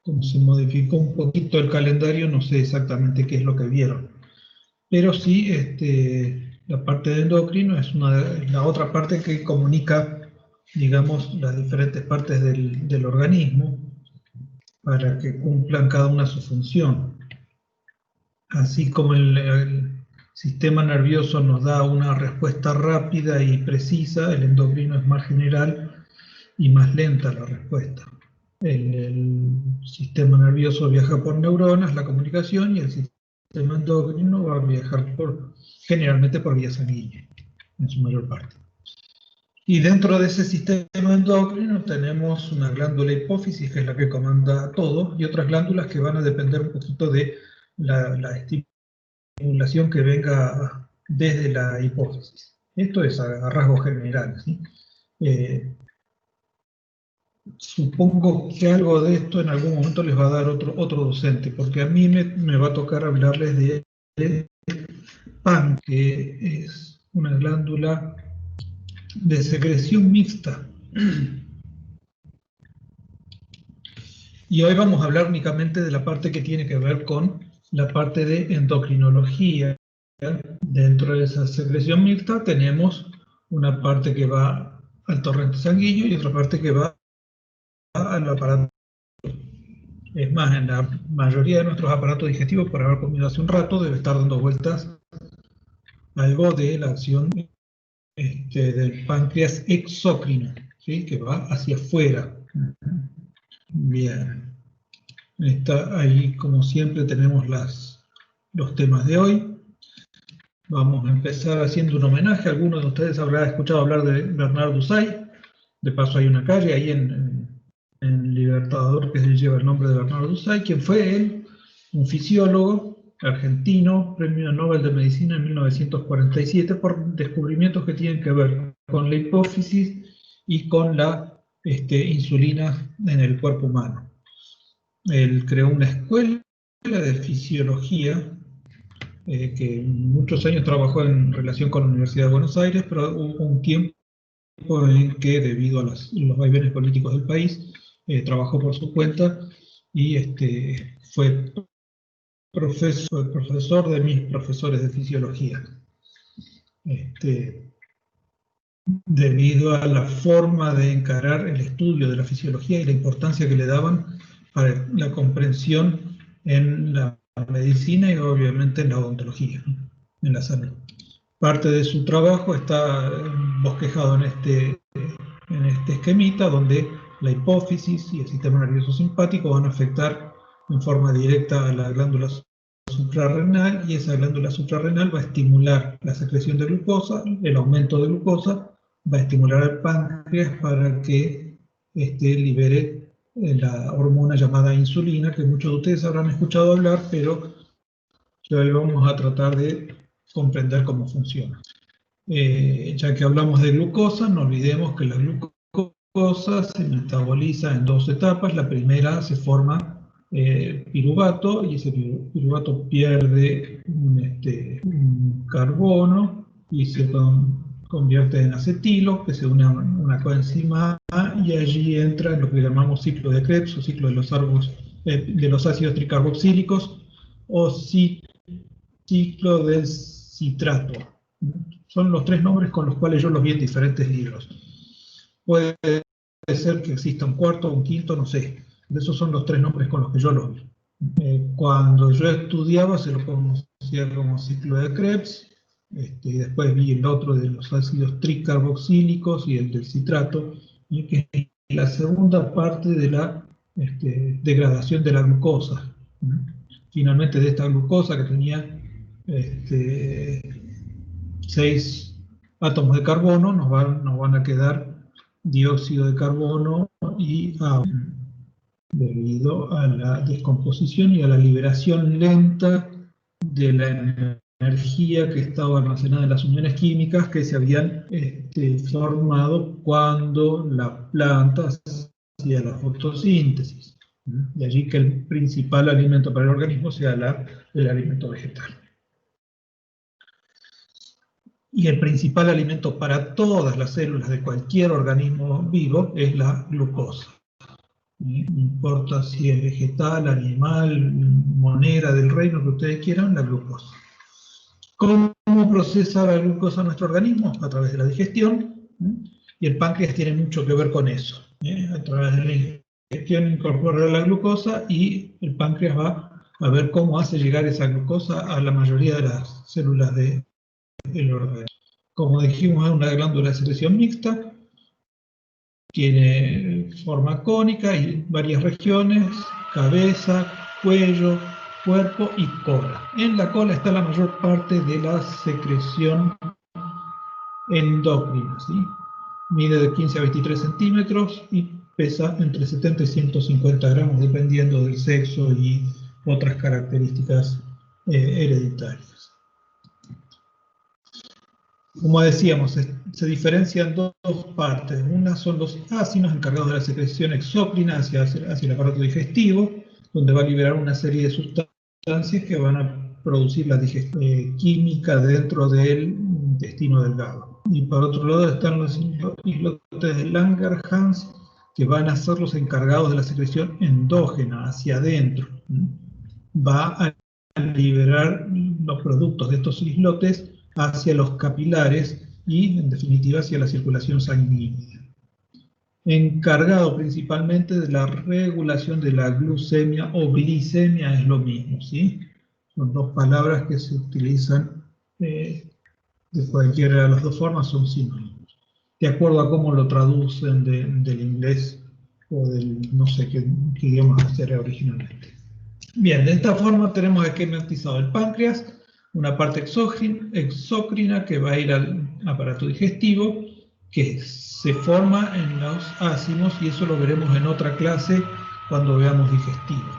como se modificó un poquito el calendario, no sé exactamente qué es lo que vieron. Pero sí, la parte de endocrino es la otra parte que comunica, digamos, las diferentes partes del organismo para que cumplan cada una su función. Así como el sistema nervioso nos da una respuesta rápida y precisa, el endocrino es más general y más lenta la respuesta. El sistema nervioso viaja por neuronas, la comunicación, y el sistema endocrino va a viajar generalmente por vía sanguínea, en su mayor parte. Y dentro de ese sistema endocrino tenemos una glándula hipófisis, que es la que comanda todo, y otras glándulas que van a depender un poquito de la estimulación que venga desde la hipófisis. Esto es a rasgos generales, ¿sí? Supongo que algo de esto en algún momento les va a dar otro docente, porque a mí me va a tocar hablarles de PAN, que es una glándula de secreción mixta. Y hoy vamos a hablar únicamente de la parte que tiene que ver con la parte de endocrinología. Dentro de esa secreción mixta tenemos una parte que va al torrente sanguíneo y otra parte que va al aparato. Es más, en la mayoría de nuestros aparatos digestivos, por haber comido hace un rato, debe estar dando vueltas algo de la acción del páncreas exócrino, ¿sí? Que va hacia afuera. Bien. Ahí, como siempre, tenemos los temas de hoy. Vamos a empezar haciendo un homenaje. Algunos de ustedes habrán escuchado hablar de Bernard Dusay. De paso hay una calle ahí en Libertador que lleva el nombre de Bernard Dusay, quien fue él, un fisiólogo argentino, premio Nobel de Medicina en 1947, por descubrimientos que tienen que ver con la hipófisis y con la insulina en el cuerpo humano. Él creó una escuela de fisiología que muchos años trabajó en relación con la Universidad de Buenos Aires, pero hubo un tiempo en que, debido a los vaivenes políticos del país, trabajó por su cuenta y fue profesor de mis profesores de fisiología. Debido a la forma de encarar el estudio de la fisiología y la importancia que le daban para la comprensión en la medicina y obviamente en la odontología, ¿no? En la salud. Parte de su trabajo está bosquejado en este esquemita, donde la hipófisis y el sistema nervioso simpático van a afectar en forma directa a la glándula suprarrenal, y esa glándula suprarrenal va a estimular la secreción de glucosa, el aumento de glucosa, va a estimular al páncreas para que libere la hormona llamada insulina, que muchos de ustedes habrán escuchado hablar, pero que hoy vamos a tratar de comprender cómo funciona. Ya que hablamos de glucosa, no olvidemos que la glucosa se metaboliza en dos etapas. La primera se forma piruvato, y ese piruvato pierde un carbono y se convierte en acetilo, que se une a una coenzima A, y allí entra en lo que llamamos ciclo de Krebs, o ciclo de los ácidos tricarboxílicos, o ciclo del citrato. Son los tres nombres con los cuales yo los vi en diferentes libros. Puede ser que exista un cuarto o un quinto, no sé. Esos son los tres nombres con los que yo los vi. Cuando yo estudiaba se lo conocía como ciclo de Krebs, y después vi el otro de los ácidos tricarboxílicos y el del citrato, y que es la segunda parte de la degradación de la glucosa. Finalmente, de esta glucosa que tenía 6 átomos de carbono, nos van a quedar dióxido de carbono y agua, debido a la descomposición y a la liberación lenta de la energía que estaba almacenada en las uniones químicas que se habían formado cuando la planta hacía la fotosíntesis. De allí que el principal alimento para el organismo sea el alimento vegetal. Y el principal alimento para todas las células de cualquier organismo vivo es la glucosa. No importa si es vegetal, animal, monera del reino que ustedes quieran, la glucosa. ¿Cómo procesa la glucosa nuestro organismo? A través de la digestión, y el páncreas tiene mucho que ver con eso. A través de la digestión incorpora la glucosa y el páncreas va a ver cómo hace llegar esa glucosa a la mayoría de las células del organismo. Como dijimos, es una glándula de secreción mixta, tiene forma cónica y varias regiones: cabeza, cuello, cuerpo y cola. En la cola está la mayor parte de la secreción endocrina, ¿sí? Mide de 15 a 23 centímetros y pesa entre 70 y 150 gramos, dependiendo del sexo y otras características hereditarias. Como decíamos, se diferencian dos partes. Una son los ácidos encargados de la secreción exócrina hacia el aparato digestivo, donde va a liberar una serie de sustancias que van a producir la digestión química dentro del intestino delgado. Y por otro lado están los islotes de Langerhans, que van a ser los encargados de la secreción endógena, hacia adentro. Va a liberar los productos de estos islotes hacia los capilares y, en definitiva, hacia la circulación sanguínea. Encargado principalmente de la regulación de la glucemia o glicemia, es lo mismo, ¿sí? Son dos palabras que se utilizan de cualquiera de las dos formas, son sinónimos. De acuerdo a cómo lo traducen del inglés o del no sé qué idioma sería originalmente. Bien, de esta forma tenemos esquematizado el páncreas, una parte exócrina que va a ir al aparato digestivo, que se forma en los ácidos, y eso lo veremos en otra clase cuando veamos digestivo.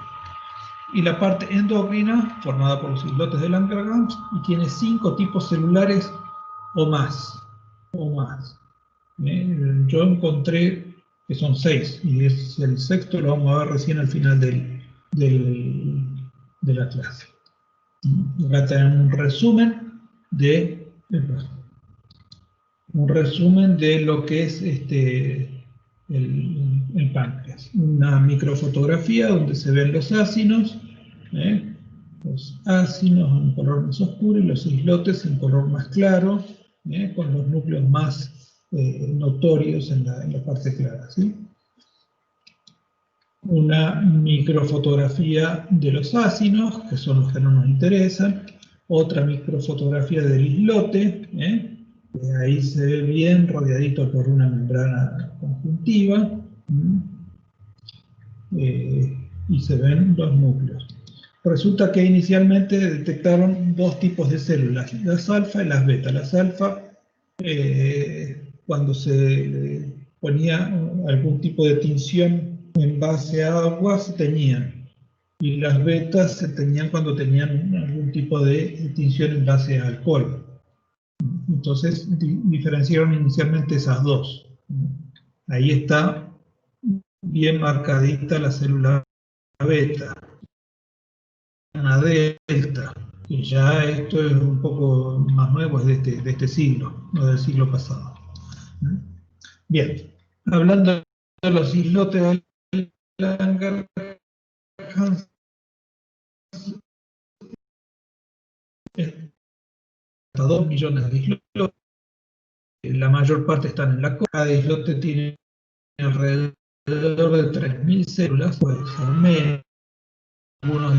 Y la parte endocrina, formada por los islotes de Langerhans, y tiene 5 tipos celulares o más. Yo encontré que son 6, y es el sexto, lo vamos a ver recién al final de la clase. Acá tenemos un resumen de lo que es el páncreas. Una microfotografía donde se ven los ácidos en color más oscuro y los islotes en color más claro, con los núcleos más notorios en la parte clara, ¿sí? Una microfotografía de los ácidos, que son los que no nos interesan. Otra microfotografía del islote, ahí se ve bien rodeadito por una membrana conjuntiva, y se ven los núcleos. Resulta que inicialmente detectaron 2 tipos de células, las alfa y las beta. Las alfa, cuando se ponía algún tipo de tinción en base a agua, se teñían, y las betas se teñían cuando tenían algún tipo de tinción en base a alcohol. Entonces diferenciaron inicialmente esas dos. Ahí está bien marcadita la célula beta, una delta, y ya esto es un poco más nuevo, es de este siglo, no del siglo pasado. Bien, hablando de los islotes de Langerhans, hasta 2 millones de islotes, la mayor parte están en la cola. Cada islote tiene alrededor de 3.000 células, puede ser menos, algunos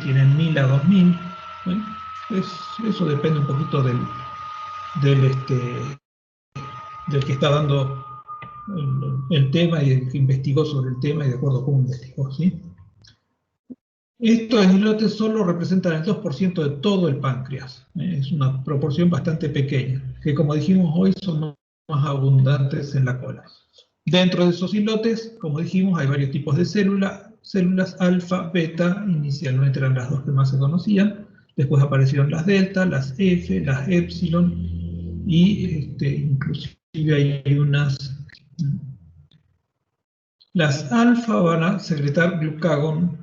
tienen 1.000 a 2.000. Bueno, eso depende un poquito del que está dando el tema y el que investigó sobre el tema y de acuerdo a cómo investigó, ¿sí? Estos islotes solo representan el 2% de todo el páncreas. Es una proporción bastante pequeña, que como dijimos hoy son más abundantes en la cola. Dentro de esos islotes, como dijimos, hay varios tipos de células alfa, beta, inicialmente eran las 2 que más se conocían, después aparecieron las delta, las F, las epsilon, y inclusive hay unas... Las alfa van a secretar glucagón,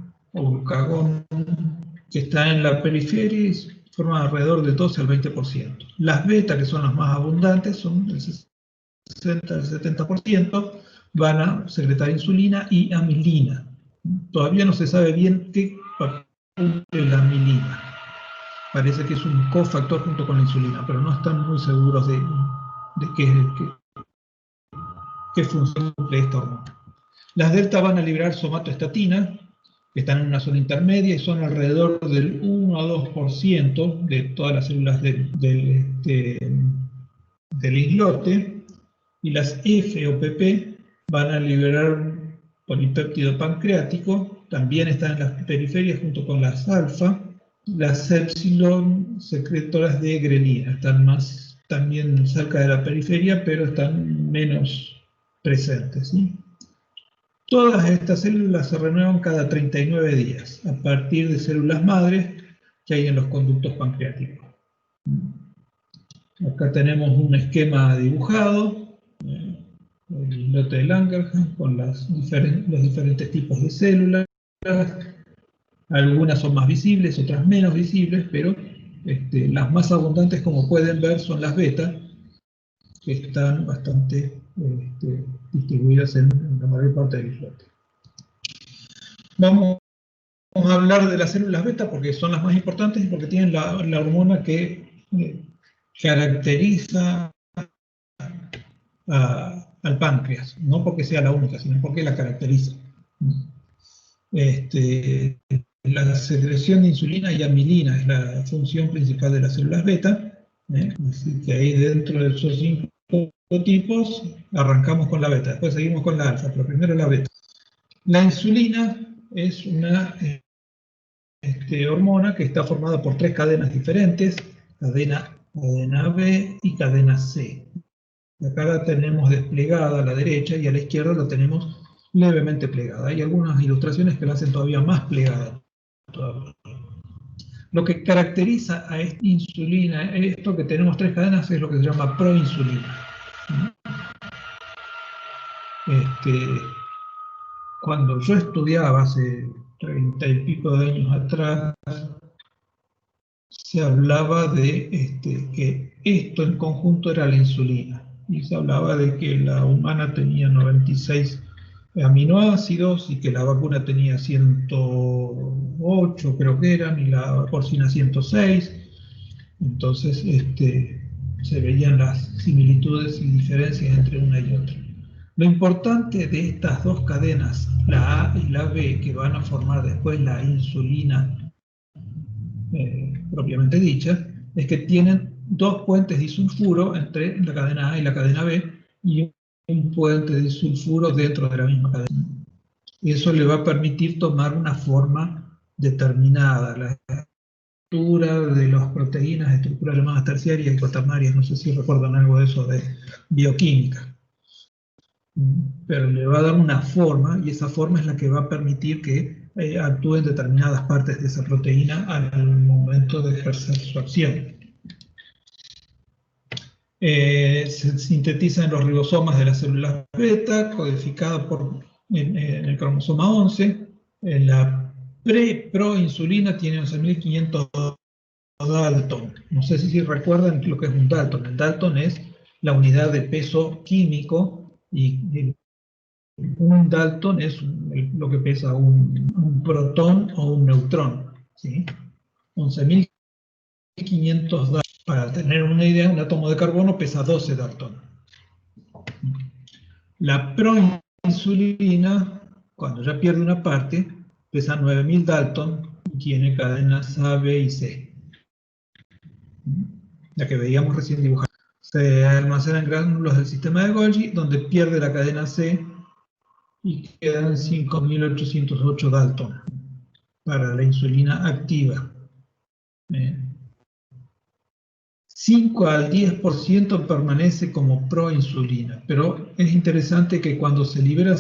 que está en la periferia y forman alrededor del 12 al 20%. Las beta, que son las más abundantes, son del 60 al 70%, van a secretar insulina y amilina. Todavía no se sabe bien qué papel cumple la amilina. Parece que es un cofactor junto con la insulina, pero no están muy seguros de qué función cumple esta hormona. Las delta van a liberar somatoestatina, que están en una zona intermedia y son alrededor del 1 a 2% de todas las células del islote, y las F o PP van a liberar polipéptido pancreático, también están en las periferias junto con las alfa. Las epsilon secretoras de grelina están más también cerca de la periferia, pero están menos presentes, ¿sí? Todas estas células se renuevan cada 39 días, a partir de células madres que hay en los conductos pancreáticos. Acá tenemos un esquema dibujado, el islote de Langerhans, con los diferentes tipos de células. Algunas son más visibles, otras menos visibles, pero las más abundantes, como pueden ver, son las beta, que están bastante distribuidas en la mayor parte del islote. Vamos a hablar de las células beta porque son las más importantes y porque tienen la hormona que caracteriza al páncreas, no porque sea la única, sino porque la caracteriza. La secreción de insulina y amilina es la función principal de las células beta, así que ahí dentro de esos 5 tipos arrancamos con la beta, después seguimos con la alfa, pero primero la beta. La insulina es una hormona que está formada por 3 cadenas diferentes, cadena B y cadena C. Acá la tenemos desplegada a la derecha y a la izquierda la tenemos levemente plegada. Hay algunas ilustraciones que la hacen todavía más plegada. Lo que caracteriza a esta insulina, esto que tenemos 3 cadenas, es lo que se llama proinsulina. Cuando yo estudiaba hace 30 y pico de años atrás, se hablaba de que esto en conjunto era la insulina. Y se hablaba de que la humana tenía 96 aminoácidos y que la vacuna tenía 108, creo que eran, y la porcina 106. Entonces se veían las similitudes y diferencias entre una y otra. Lo importante de estas 2 cadenas, la A y la B, que van a formar después la insulina propiamente dicha, es que tienen 2 puentes disulfuro entre la cadena A y la cadena B y un puente disulfuro dentro de la misma cadena. Y eso le va a permitir tomar una forma determinada. La estructura de las proteínas, estructuras llamadas terciarias y cuaternarias, no sé si recuerdan algo de eso de bioquímica. Pero le va a dar una forma, y esa forma es la que va a permitir que actúen determinadas partes de esa proteína al momento de ejercer su acción. Se sintetiza en los ribosomas de las células beta, codificada en el cromosoma 11. La proinsulina tiene 11.500 Dalton. No sé si recuerdan lo que es un Dalton. El Dalton es la unidad de peso químico y un Dalton es lo que pesa un protón o un neutrón, ¿sí? 11.500 Dalton. Para tener una idea, un átomo de carbono pesa 12 Dalton. La proinsulina, cuando ya pierde una parte, pesa 9.000 Dalton y tiene cadenas A, B y C. La que veíamos recién dibujada. Se almacena en gránulos del sistema de Golgi, donde pierde la cadena C y quedan 5.808 Dalton para la insulina activa. 5 al 10% permanece como proinsulina, pero es interesante que cuando se libera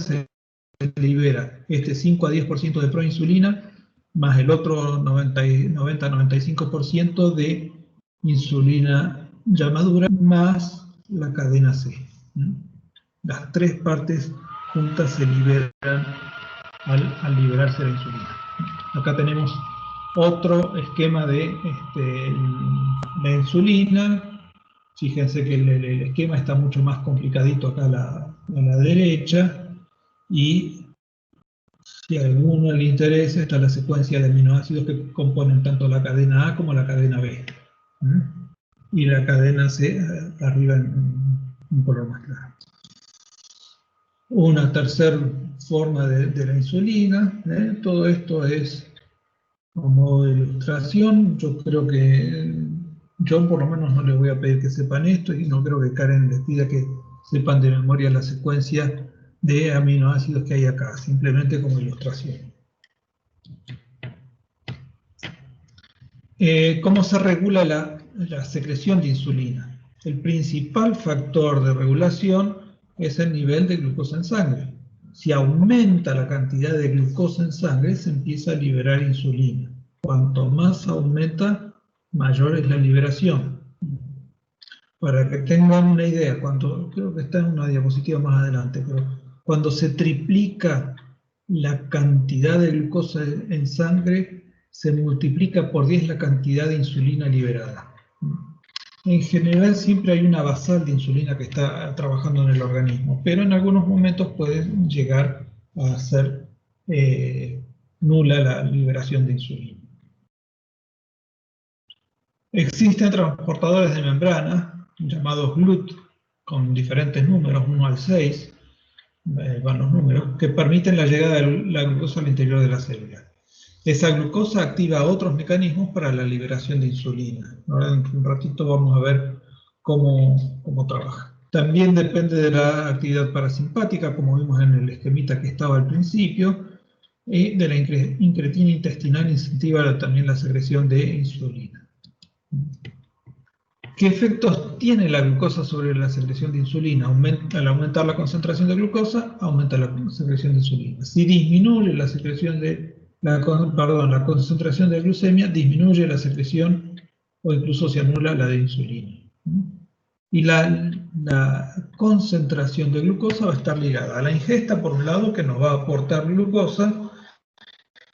este 5 a 10% de proinsulina, más el otro 90-95% de insulina ya madura, más la cadena C. Las 3 partes juntas se liberan al liberarse la insulina. Acá tenemos otro esquema de la insulina. Fíjense que el esquema está mucho más complicadito acá a la derecha. y si a alguno le interesa, está la secuencia de aminoácidos que componen tanto la cadena A como la cadena B. Y la cadena C arriba en un color más claro. Una tercera forma de la insulina. Todo esto es a modo de ilustración. Yo creo que yo por lo menos no les voy a pedir que sepan esto y no creo que Karen les pida que sepan de memoria la secuencia de aminoácidos que hay acá, simplemente como ilustración. ¿Cómo se regula la secreción de insulina? El principal factor de regulación es el nivel de glucosa en sangre. Si aumenta la cantidad de glucosa en sangre, se empieza a liberar insulina. Cuanto más aumenta, mayor es la liberación. Para que tengan una idea, creo que está en una diapositiva más adelante, pero cuando se triplica la cantidad de glucosa en sangre, se multiplica por 10 la cantidad de insulina liberada. En general siempre hay una basal de insulina que está trabajando en el organismo, pero en algunos momentos puede llegar a ser nula la liberación de insulina. Existen transportadores de membrana, llamados GLUT, con diferentes números, 1 al 6, van los números, que permiten la llegada de la glucosa al interior de la célula. Esa glucosa activa otros mecanismos para la liberación de insulina. Ahora en un ratito vamos a ver cómo trabaja. También depende de la actividad parasimpática, como vimos en el esquemita que estaba al principio, y de la incretina intestinal incentiva también la secreción de insulina. ¿Qué efectos tiene la glucosa sobre la secreción de insulina? Al aumentar la concentración de glucosa, aumenta la secreción de insulina. Si disminuye la secreción la concentración de glucemia, disminuye la secreción o incluso se anula la de insulina. Y la concentración de glucosa va a estar ligada a la ingesta, por un lado, que nos va a aportar glucosa,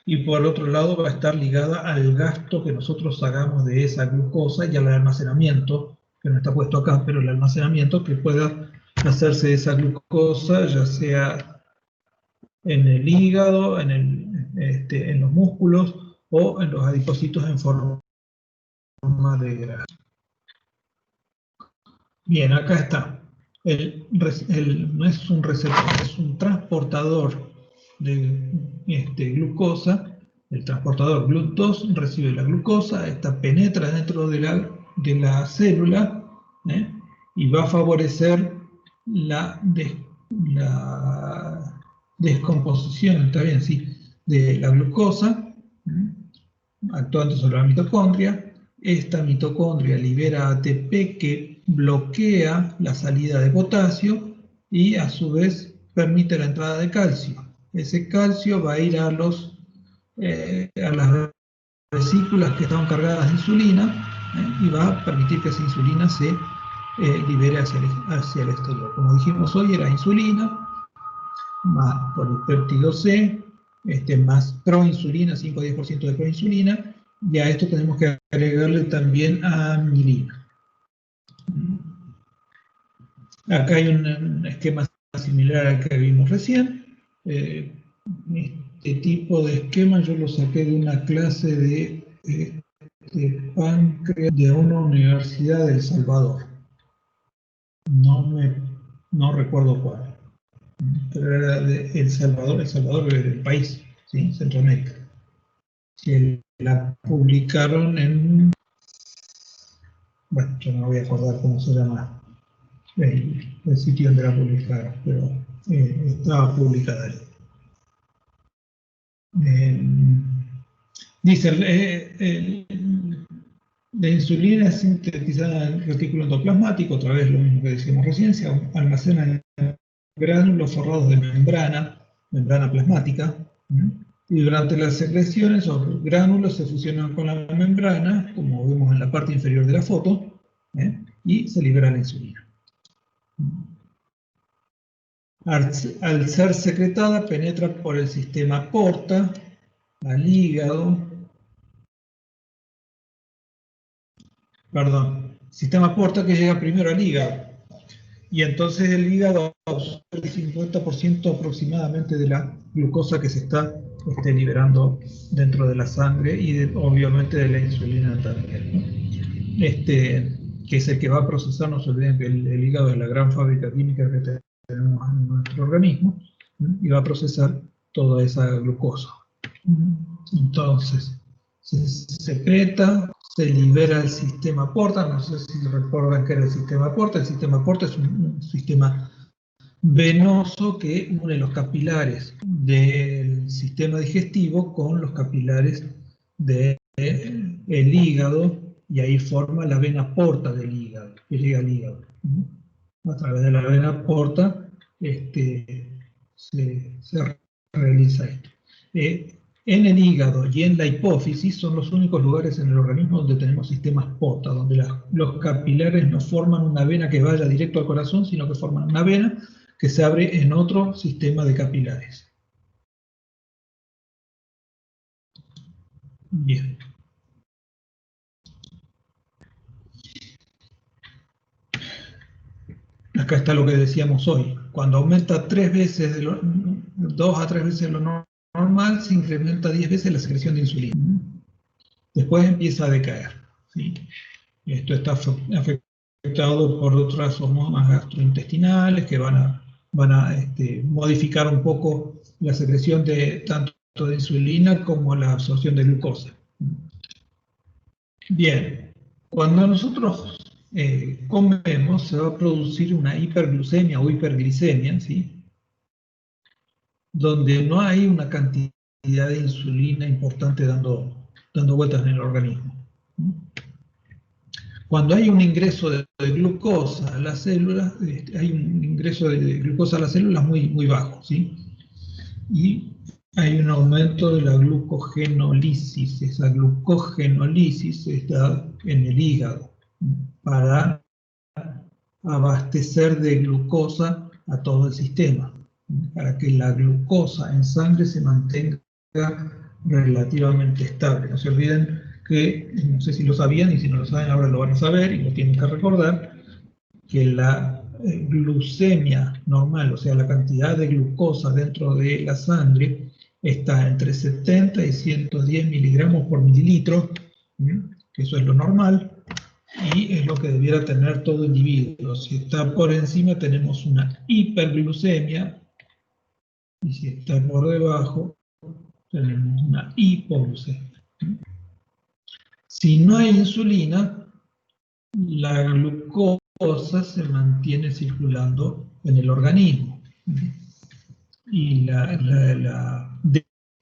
y por otro lado va a estar ligada al gasto que nosotros hagamos de esa glucosa y al almacenamiento, que no está puesto acá, pero el almacenamiento que pueda hacerse de esa glucosa, ya sea en el hígado, en los músculos o en los adipocitos en forma de grasa. Bien, acá está. No es un receptor, es un transportador de glucosa. El transportador GLUT2 recibe la glucosa, esta penetra dentro de la célula y va a favorecer la descomposición, está bien, sí, de la glucosa, actuando sobre la mitocondria. Esta mitocondria libera ATP que bloquea la salida de potasio y a su vez permite la entrada de calcio. Ese calcio va a ir a las vesículas que están cargadas de insulina y va a permitir que esa insulina se libere hacia el exterior. Como dijimos hoy, era insulina más polipéptido C, más proinsulina, 5 a 10% de proinsulina, y a esto tenemos que agregarle también amilina. Acá hay un esquema similar al que vimos recién. Este tipo de esquema yo lo saqué de una clase de páncreas de una universidad de El Salvador. No recuerdo cuál, pero era de El Salvador del país, ¿sí? Centroamérica. Que la publicaron en... Bueno, yo no me voy a acordar cómo se llama el sitio donde la publicaron, pero estaba publicada ahí. Dice, la insulina es sintetizada en el retículo endoplasmático, otra vez lo mismo que decíamos recién, se almacena en gránulos forrados de membrana plasmática, y durante las secreciones esos gránulos se fusionan con la membrana, como vemos en la parte inferior de la foto, y se libera la insulina. Al ser secretada, penetra por el sistema porta al hígado. Sistema porta que llega primero al hígado. Y entonces el hígado absorbe el 50% aproximadamente de la glucosa que se está liberando dentro de la sangre y obviamente de la insulina también, ¿no? Que es el que va a procesar. No se olviden que el hígado es la gran fábrica química que tenemos en nuestro organismo, ¿no? Y va a procesar toda esa glucosa. Entonces, se secreta, se libera el sistema porta. No sé si recuerdan qué era el sistema porta. El sistema porta es un sistema venoso que une los capilares del sistema digestivo con los capilares del hígado, y ahí forma la vena porta del hígado, que llega al hígado. A través de la vena porta se realiza esto. En el hígado y en la hipófisis son los únicos lugares en el organismo donde tenemos sistemas porta, donde los capilares no forman una vena que vaya directo al corazón, sino que forman una vena que se abre en otro sistema de capilares. Bien. Acá está lo que decíamos hoy. Cuando aumenta 3 veces, 2 a 3 veces lo normal, se incrementa 10 veces la secreción de insulina. Después empieza a decaer, ¿sí? Esto está afectado por otras hormonas gastrointestinales que van a modificar un poco la secreción de tanto de insulina como la absorción de glucosa. Bien, cuando nosotros comemos, se va a producir una hiperglucemia o hiperglicemia, ¿sí? Donde no hay una cantidad de insulina importante dando vueltas en el organismo. Cuando hay un ingreso de glucosa a las células, hay un ingreso de glucosa a las células muy bajo, ¿sí? Y hay un aumento de la glucogenólisis. Esa glucogenólisis está en el hígado para abastecer de glucosa a todo el sistema, para que la glucosa en sangre se mantenga relativamente estable. No se olviden que, no sé si lo sabían, y si no lo saben ahora lo van a saber y lo tienen que recordar, que la glucemia normal, o sea, la cantidad de glucosa dentro de la sangre, está entre 70 y 110 miligramos por mililitro, que eso es lo normal, y es lo que debiera tener todo individuo. Si está por encima tenemos una hiperglucemia, y si está por debajo tenemos una hipoglucemia. Si no hay insulina, la glucosa se mantiene circulando en el organismo y la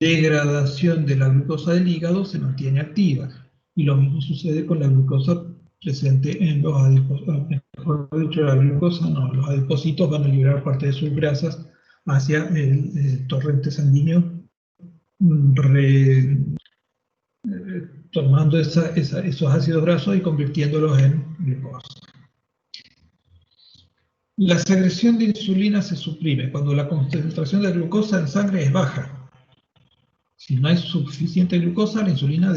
degradación de la glucosa del hígado se mantiene activa, y lo mismo sucede con la glucosa presente en los adipocitos. Mejor dicho, la glucosa no, los adipocitos van a liberar parte de sus grasas hacia el torrente sanguíneo, tomando esos ácidos grasos y convirtiéndolos en glucosa. La secreción de insulina se suprime cuando la concentración de glucosa en sangre es baja. Si no hay suficiente glucosa, la insulina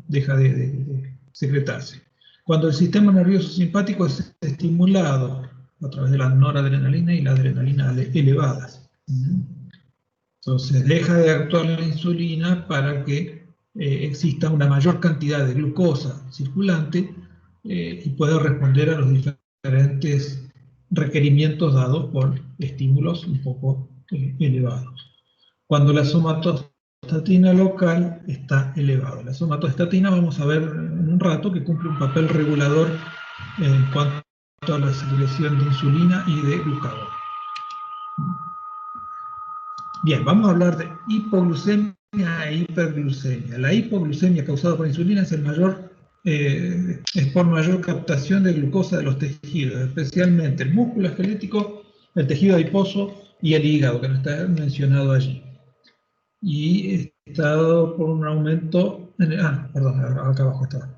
deja de secretarse. Cuando el sistema nervioso simpático es estimulado a través de la noradrenalina y la adrenalina elevadas, entonces deja de actuar la insulina para que exista una mayor cantidad de glucosa circulante y pueda responder a los diferentes requerimientos dados por estímulos un poco elevados. Cuando la somatostatina local está elevada. La somatostatina, vamos a ver en un rato, que cumple un papel regulador en cuanto a la secreción de insulina y de glucagón. Bien, vamos a hablar de hipoglucemia e hiperglucemia. La hipoglucemia causada por insulina es por mayor captación de glucosa de los tejidos, especialmente el músculo esquelético, el tejido adiposo y el hígado, que no está mencionado allí. Y está dado por un aumento, perdón, acá abajo está,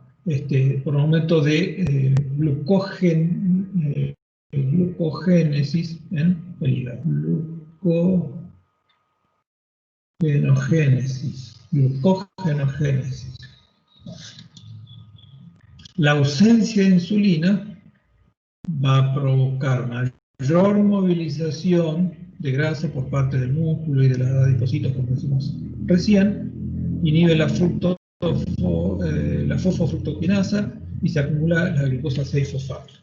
por un aumento de glucogénesis en el hígado. Glucogenogénesis. La ausencia de insulina va a provocar mayor movilización de grasa por parte del músculo y de los adipocitos, como decimos recién, inhibe la fosfofructoquinasa y se acumula la glucosa 6-fosfato.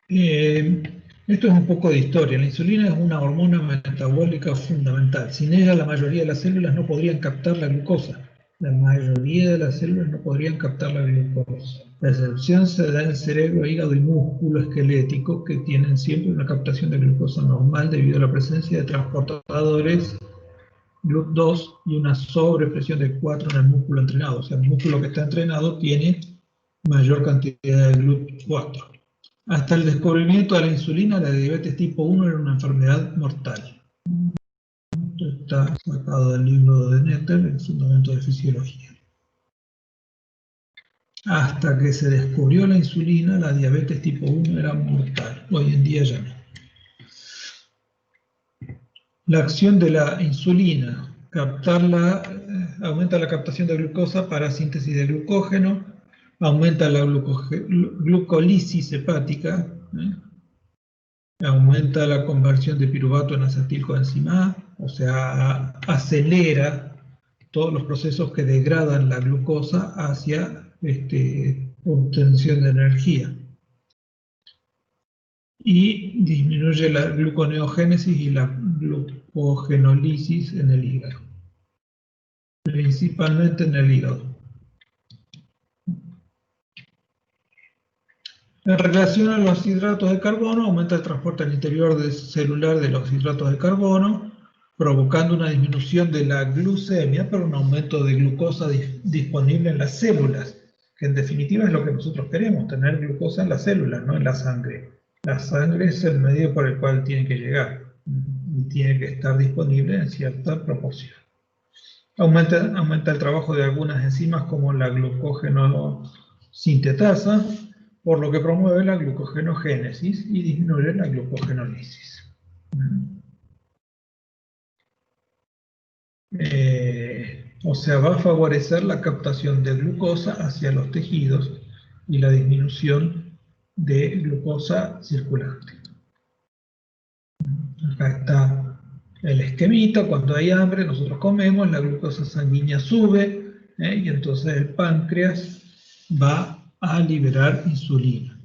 Esto es un poco de historia. La insulina es una hormona metabólica fundamental. Sin ella, la mayoría de las células no podrían captar la glucosa. La mayoría de las células no podrían captar la glucosa. La excepción se da en cerebro, hígado y músculo esquelético, que tienen siempre una captación de glucosa normal debido a la presencia de transportadores GLUT2 y una sobrepresión de 4 en el músculo entrenado. O sea, el músculo que está entrenado tiene mayor cantidad de GLUT4. Hasta el descubrimiento de la insulina, la diabetes tipo 1 era una enfermedad mortal. Esto está sacado del libro de Netter, El fundamento de fisiología. Hasta que se descubrió la insulina, la diabetes tipo 1 era mortal. Hoy en día ya no. La acción de la insulina, aumenta la captación de glucosa para síntesis de glucógeno, aumenta la glucólisis hepática, aumenta la conversión de piruvato en acetilcoenzima A, o sea, acelera todos los procesos que degradan la glucosa hacia obtención de energía. Y disminuye la gluconeogénesis y la glucogenólisis en el hígado, principalmente en el hígado. En relación a los hidratos de carbono, aumenta el transporte al interior celular de los hidratos de carbono, provocando una disminución de la glucemia, pero un aumento de glucosa disponible en las células, que en definitiva es lo que nosotros queremos, tener glucosa en las células, no en la sangre. La sangre es el medio por el cual tiene que llegar y tiene que estar disponible en cierta proporción. Aumenta el trabajo de algunas enzimas como la glucógeno-sintetasa, por lo que promueve la glucogenogénesis y disminuye la glucogenólisis. O sea, va a favorecer la captación de glucosa hacia los tejidos y la disminución de glucosa circulante. Acá está el esquemita. Cuando hay hambre, nosotros comemos, la glucosa sanguínea sube, y entonces el páncreas va a liberar insulina.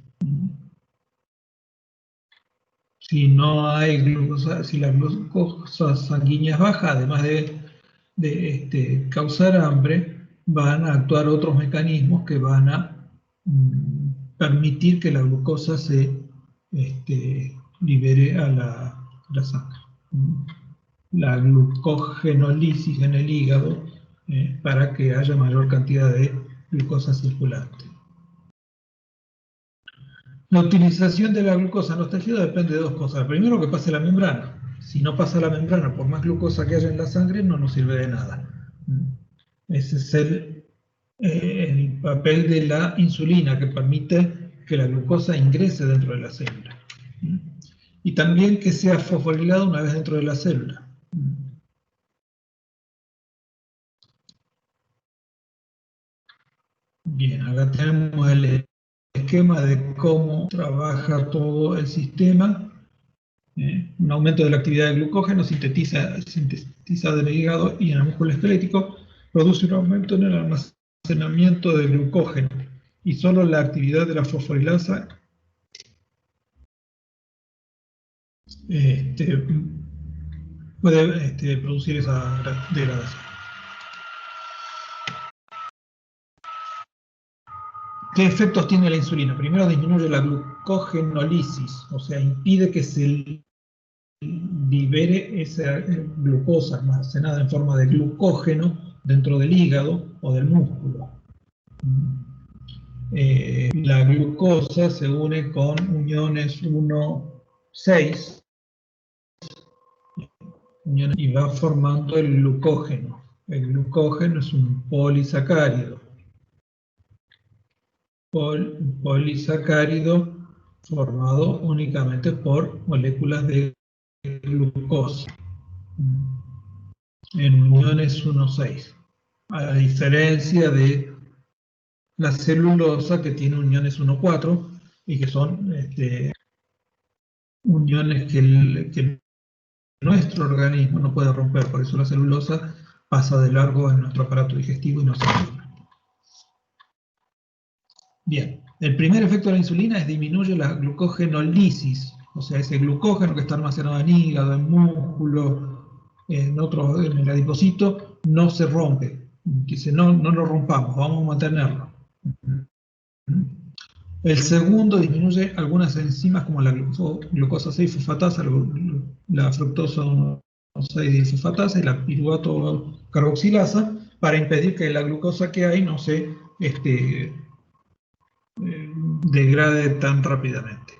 Si no hay glucosa, si la glucosa sanguínea es baja, además de causar hambre, van a actuar otros mecanismos que van a permitir que la glucosa se libere a la sangre. La glucogenólisis en el hígado para que haya mayor cantidad de glucosa circulante. La utilización de la glucosa en los tejidos depende de dos cosas. Primero, que pase la membrana. Si no pasa la membrana, por más glucosa que haya en la sangre, no nos sirve de nada. Ese es el papel de la insulina, que permite que la glucosa ingrese dentro de la célula. Y también que sea fosforilada una vez dentro de la célula. Bien, acá tenemos el esquema de cómo trabaja todo el sistema. Un aumento de la actividad de glucógeno sintetiza en el hígado y en el músculo esquelético, produce un aumento en el almacenamiento de glucógeno, y solo la actividad de la fosforilasa puede producir esa degradación. ¿Qué efectos tiene la insulina? Primero, disminuye la glucogenólisis, o sea, impide que se libere esa glucosa almacenada en forma de glucógeno dentro del hígado o del músculo. La glucosa se une con uniones 1,6 y va formando el glucógeno. El glucógeno es un polisacárido. Polisacárido formado únicamente por moléculas de glucosa en uniones 1,6, a diferencia de la celulosa, que tiene uniones 1,4 y que son uniones que nuestro organismo no puede romper. Por eso la celulosa pasa de largo en nuestro aparato digestivo y no se quema. Bien, el primer efecto de la insulina es disminuye la glucogenolisis, o sea, ese glucógeno que está almacenado en hígado, en músculo, en el adipocito, no se rompe. Dice, no lo rompamos, vamos a mantenerlo. El segundo disminuye algunas enzimas como la glucosa 6-fosfatasa, la fructosa 6-fosfatasa y la piruvato carboxilasa, para impedir que la glucosa que hay no se degrade tan rápidamente.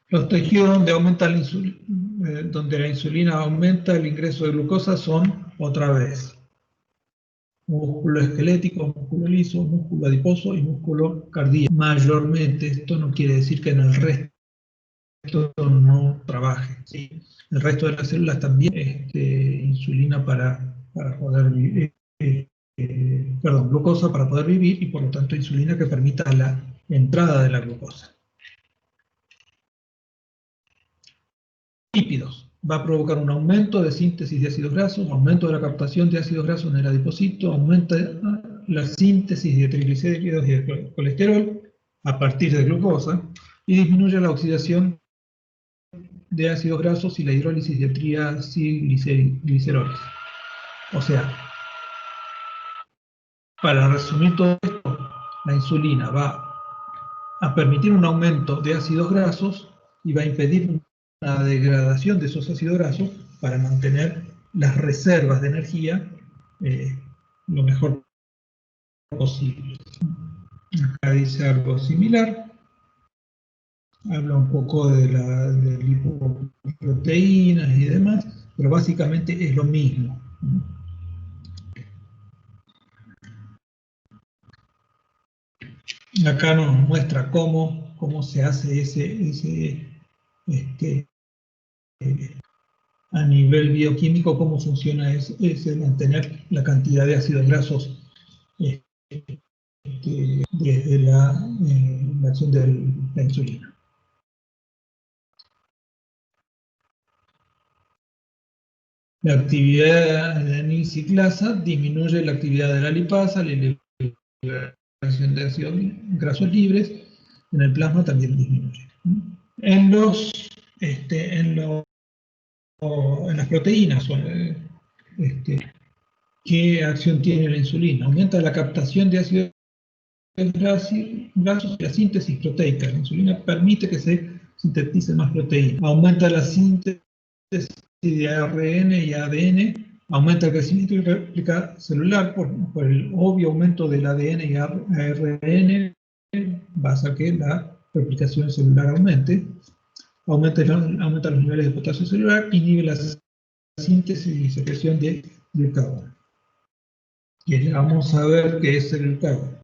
Los tejidos donde la insulina aumenta el ingreso de glucosa son, otra vez, músculo esquelético, músculo liso, músculo adiposo y músculo cardíaco. Mayormente, esto no quiere decir que en el resto no trabaje, ¿sí? El resto de las células también insulina para poder vivir, glucosa para poder vivir, y por lo tanto insulina que permita la entrada de la glucosa. Lípidos. Va a provocar un aumento de síntesis de ácidos grasos, aumento de la captación de ácidos grasos en el adipocito, aumenta la síntesis de triglicéridos y de colesterol a partir de glucosa, y disminuye la oxidación de ácidos grasos y la hidrólisis de triacilgliceroles. O sea, para resumir todo esto, la insulina va a permitir un aumento de ácidos grasos y va a impedir una degradación de esos ácidos grasos para mantener las reservas de energía lo mejor posible. Acá dice algo similar. Habla un poco de lipoproteínas y demás, pero básicamente es lo mismo. Acá nos muestra cómo se hace a nivel bioquímico, cómo funciona ese mantener la cantidad de ácidos grasos desde la acción de la insulina. La actividad de la N-ciclasa disminuye la actividad de la lipasa, la liberación de ácidos grasos libres en el plasma también disminuye. En las proteínas, ¿qué acción tiene la insulina? Aumenta la captación de ácidos grasos y la síntesis proteica. La insulina permite que se sintetice más proteína. Aumenta la síntesis de ARN y ADN, aumenta el crecimiento y réplica celular por el obvio aumento del ADN y ARN, va a hacer que la replicación celular aumente. Aumenta los niveles de potasio celular, inhibe la síntesis y secreción de glucagón. Y vamos a ver qué es el glucagón.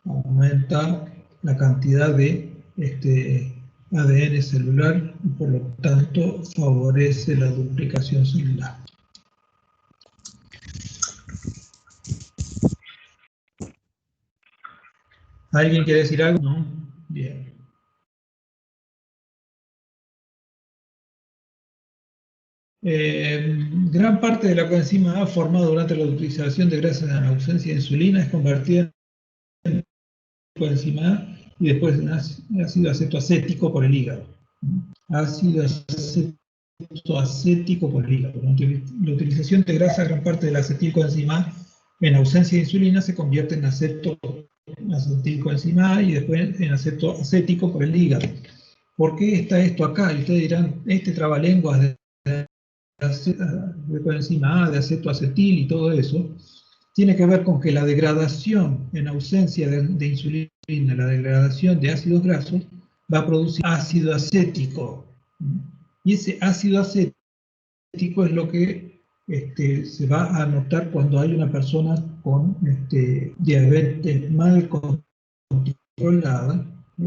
Aumenta la cantidad de ADN celular y por lo tanto favorece la duplicación celular. ¿Alguien quiere decir algo? ¿No? Bien. Gran parte de la coenzima A formada durante la utilización de grasas en ausencia de insulina es convertida en coenzima A y después en ácido acetoacético por el hígado. Ácido acetoacético por el hígado. La utilización de grasa, gran parte de la acetilcoenzima A en ausencia de insulina se convierte en acetilcoenzima A y después en acetoacético por el hígado. ¿Por qué está esto acá? Y ustedes dirán, trabalenguas de coenzima A, de acetoacetil y todo eso, tiene que ver con que la degradación en ausencia de insulina, la degradación de ácidos grasos, va a producir ácido acético. Y ese ácido acético es lo que se va a notar cuando hay una persona con diabetes mal controlada.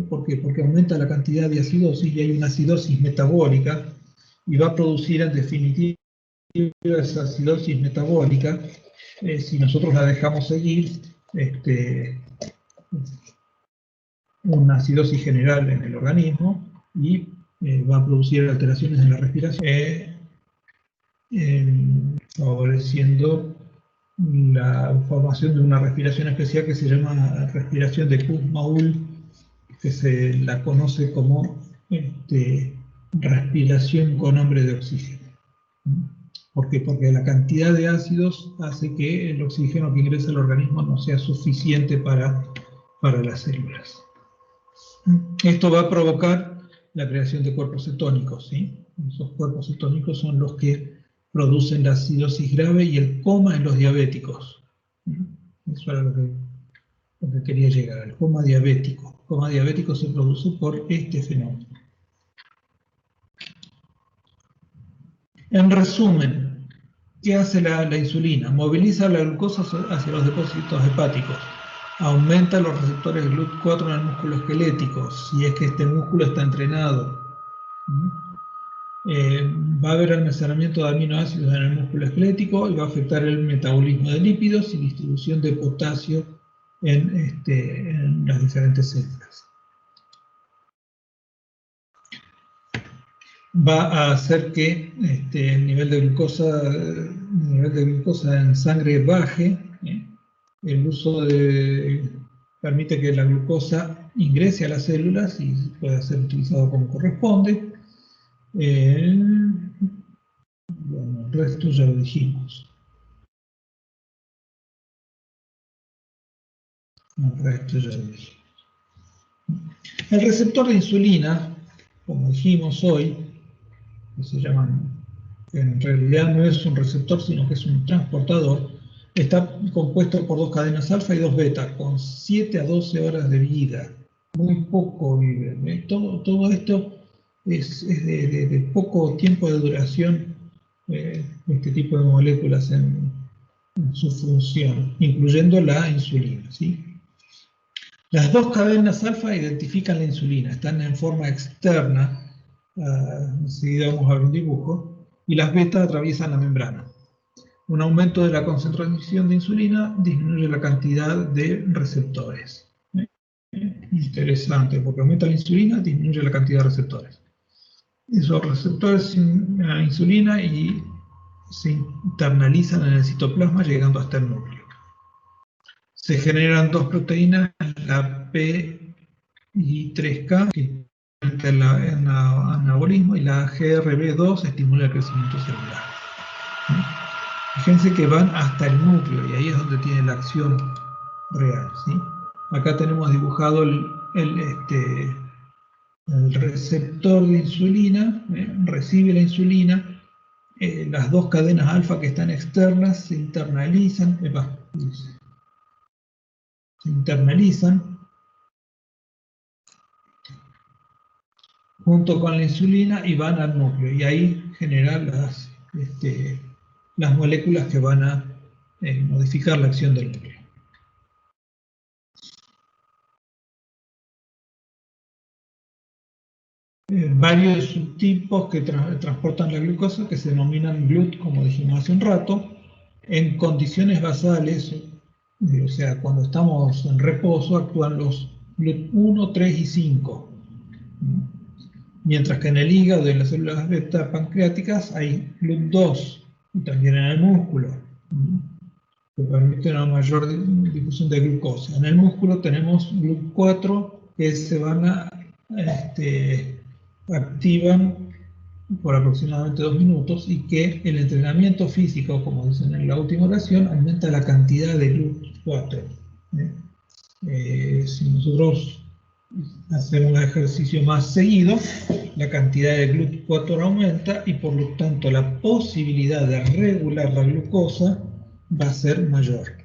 ¿Por qué? Porque aumenta la cantidad de acidosis y hay una acidosis metabólica y va a producir en definitiva esa acidosis metabólica, si nosotros la dejamos seguir, una acidosis general en el organismo y va a producir alteraciones en la respiración, favoreciendo la formación de una respiración especial que se llama respiración de Kussmaul, que se la conoce como respiración con hambre de oxígeno. ¿Por qué? Porque la cantidad de ácidos hace que el oxígeno que ingresa al organismo no sea suficiente para las células. Esto va a provocar la creación de cuerpos cetónicos, ¿sí? Esos cuerpos cetónicos son los que producen la acidosis grave y el coma en los diabéticos. Eso era lo que quería llegar, el coma diabético. El coma diabético se produce por este fenómeno. En resumen, ¿qué hace la insulina? Moviliza la glucosa hacia los depósitos hepáticos. Aumenta los receptores GLUT4 en el músculo esquelético, si es que este músculo está entrenado. Va a haber almacenamiento de aminoácidos en el músculo esquelético y va a afectar el metabolismo de lípidos y distribución de potasio en las diferentes células. Va a hacer que el nivel de glucosa en sangre baje. El uso permite que la glucosa ingrese a las células y pueda ser utilizado como corresponde. Bueno, el resto ya lo dijimos. El receptor de insulina, como dijimos hoy, que se llaman, que en realidad no es un receptor, sino que es un transportador, está compuesto por 2 cadenas alfa y 2 beta, con 7 a 12 horas de vida. Muy poco vive. Todo esto es de poco tiempo de duración, este tipo de moléculas en su función, incluyendo la insulina, ¿sí? Las 2 cadenas alfa identifican la insulina, están en forma externa, enseguida vamos a ver un dibujo, y las beta atraviesan la membrana. Un aumento de la concentración de insulina disminuye la cantidad de receptores. Interesante, porque aumenta la insulina, disminuye la cantidad de receptores. Esos receptores a insulina y se internalizan en el citoplasma llegando hasta el núcleo. Se generan 2 proteínas, la PI3K, que el anabolismo, y la GRB2 estimula el crecimiento celular. Fíjense que van hasta el núcleo y ahí es donde tiene la acción real, ¿sí? Acá tenemos dibujado el receptor de insulina, recibe la insulina, las 2 cadenas alfa que están externas se internalizan, junto con la insulina y van al núcleo, y ahí generan las moléculas que van a modificar la acción del núcleo. Varios subtipos que transportan la glucosa, que se denominan GLUT, como dijimos hace un rato, en condiciones basales, o sea, cuando estamos en reposo, actúan los GLUT 1, 3 y 5. Mientras que en el hígado y en las células beta pancreáticas hay GLUT2, y también en el músculo, que permite una mayor difusión de glucosa. En el músculo tenemos GLUT4, que se van a activan por aproximadamente 2 minutos, y que el entrenamiento físico, como dicen en la última oración, aumenta la cantidad de GLUT4. Si nosotros hacemos un ejercicio más seguido, la cantidad de GLUT4 aumenta y por lo tanto la posibilidad de regular la glucosa va a ser mayor.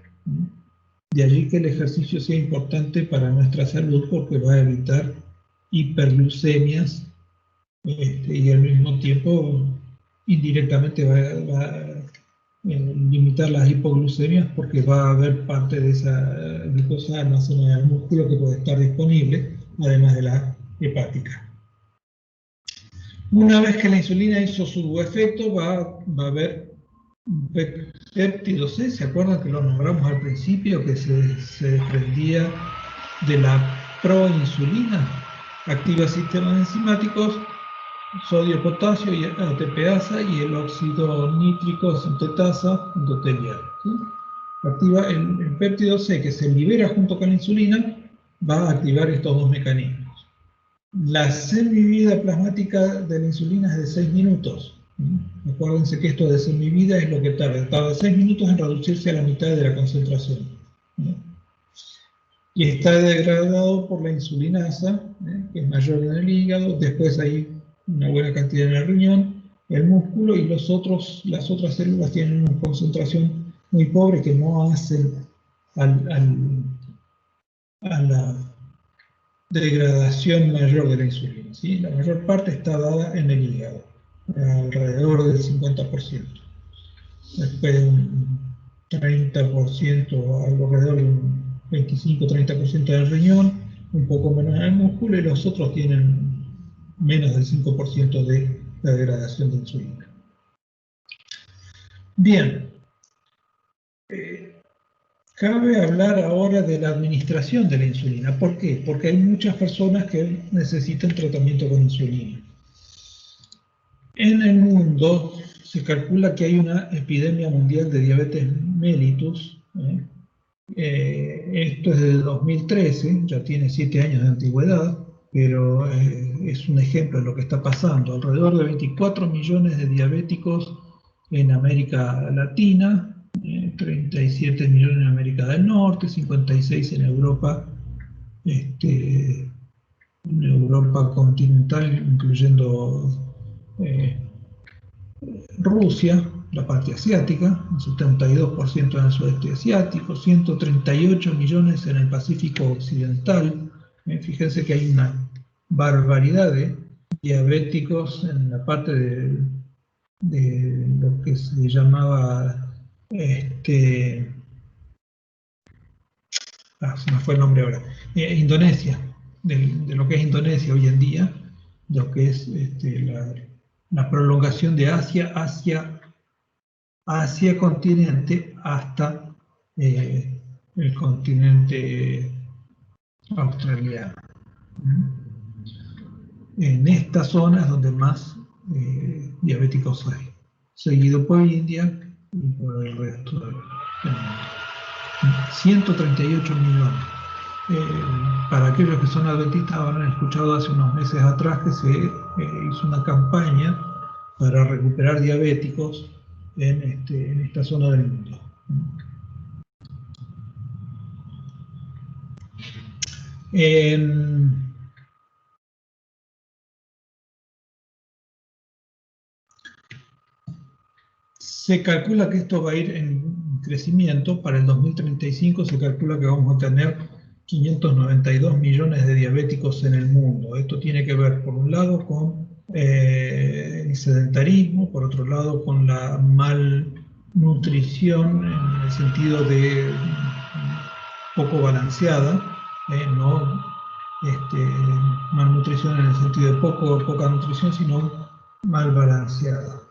De allí que el ejercicio sea importante para nuestra salud, porque va a evitar hiperglucemias y al mismo tiempo indirectamente va a limitar las hipoglucemias, porque va a haber parte de esa glucosa almacenada en el músculo que puede estar disponible, además de la hepática. Una vez que la insulina hizo su efecto, va a haber Péptido C, ¿se acuerdan que lo nombramos al principio, que se desprendía de la proinsulina? Activa sistemas enzimáticos, sodio, potasio, y ATPasa y el óxido nítrico sintetasa endotelial. ¿Sí? Activa el péptido C, que se libera junto con la insulina, va a activar estos dos mecanismos. La semivida plasmática de la insulina es de 6 minutos. Acuérdense que esto de semivida es lo que tarda 6 minutos en reducirse a la mitad de la concentración. Y está degradado por la insulinasa, que es mayor en el hígado, después hay una buena cantidad en el riñón, el músculo, y las otras células tienen una concentración muy pobre que no hacen a la degradación mayor de la insulina. ¿Sí? La mayor parte está dada en el hígado, alrededor del 50%. Después un 30%, alrededor de un 25-30% en el riñón, un poco menos en el músculo, y los otros tienen menos del 5% de la degradación de insulina. Bien. Cabe hablar ahora de la administración de la insulina. ¿Por qué? Porque hay muchas personas que necesitan tratamiento con insulina. En el mundo se calcula que hay una epidemia mundial de diabetes mellitus. Esto es del 2013, ya tiene 7 años de antigüedad, pero es un ejemplo de lo que está pasando. Alrededor de 24 millones de diabéticos en América Latina, 37 millones en América del Norte, 56 en Europa, en Europa continental, incluyendo Rusia, la parte asiática, un 72% en el sudeste asiático, 138 millones en el Pacífico occidental. Fíjense que hay una barbaridad de diabéticos en la parte de lo que se llamaba se me fue el nombre ahora, Indonesia, de lo que es Indonesia hoy en día, lo que es la prolongación de Asia continente hasta el continente australiano. En estas zonas donde más diabéticos hay, seguido por India y por el resto del mundo. 138 millones. Para aquellos que son adventistas habrán escuchado hace unos meses atrás que se hizo una campaña para recuperar diabéticos en esta zona del mundo. Se calcula que esto va a ir en crecimiento. Para el 2035 se calcula que vamos a tener 592 millones de diabéticos en el mundo. Esto tiene que ver, por un lado, con el sedentarismo, por otro lado, con la malnutrición en el sentido de poco balanceada, no malnutrición en el sentido de poca nutrición, sino mal balanceada.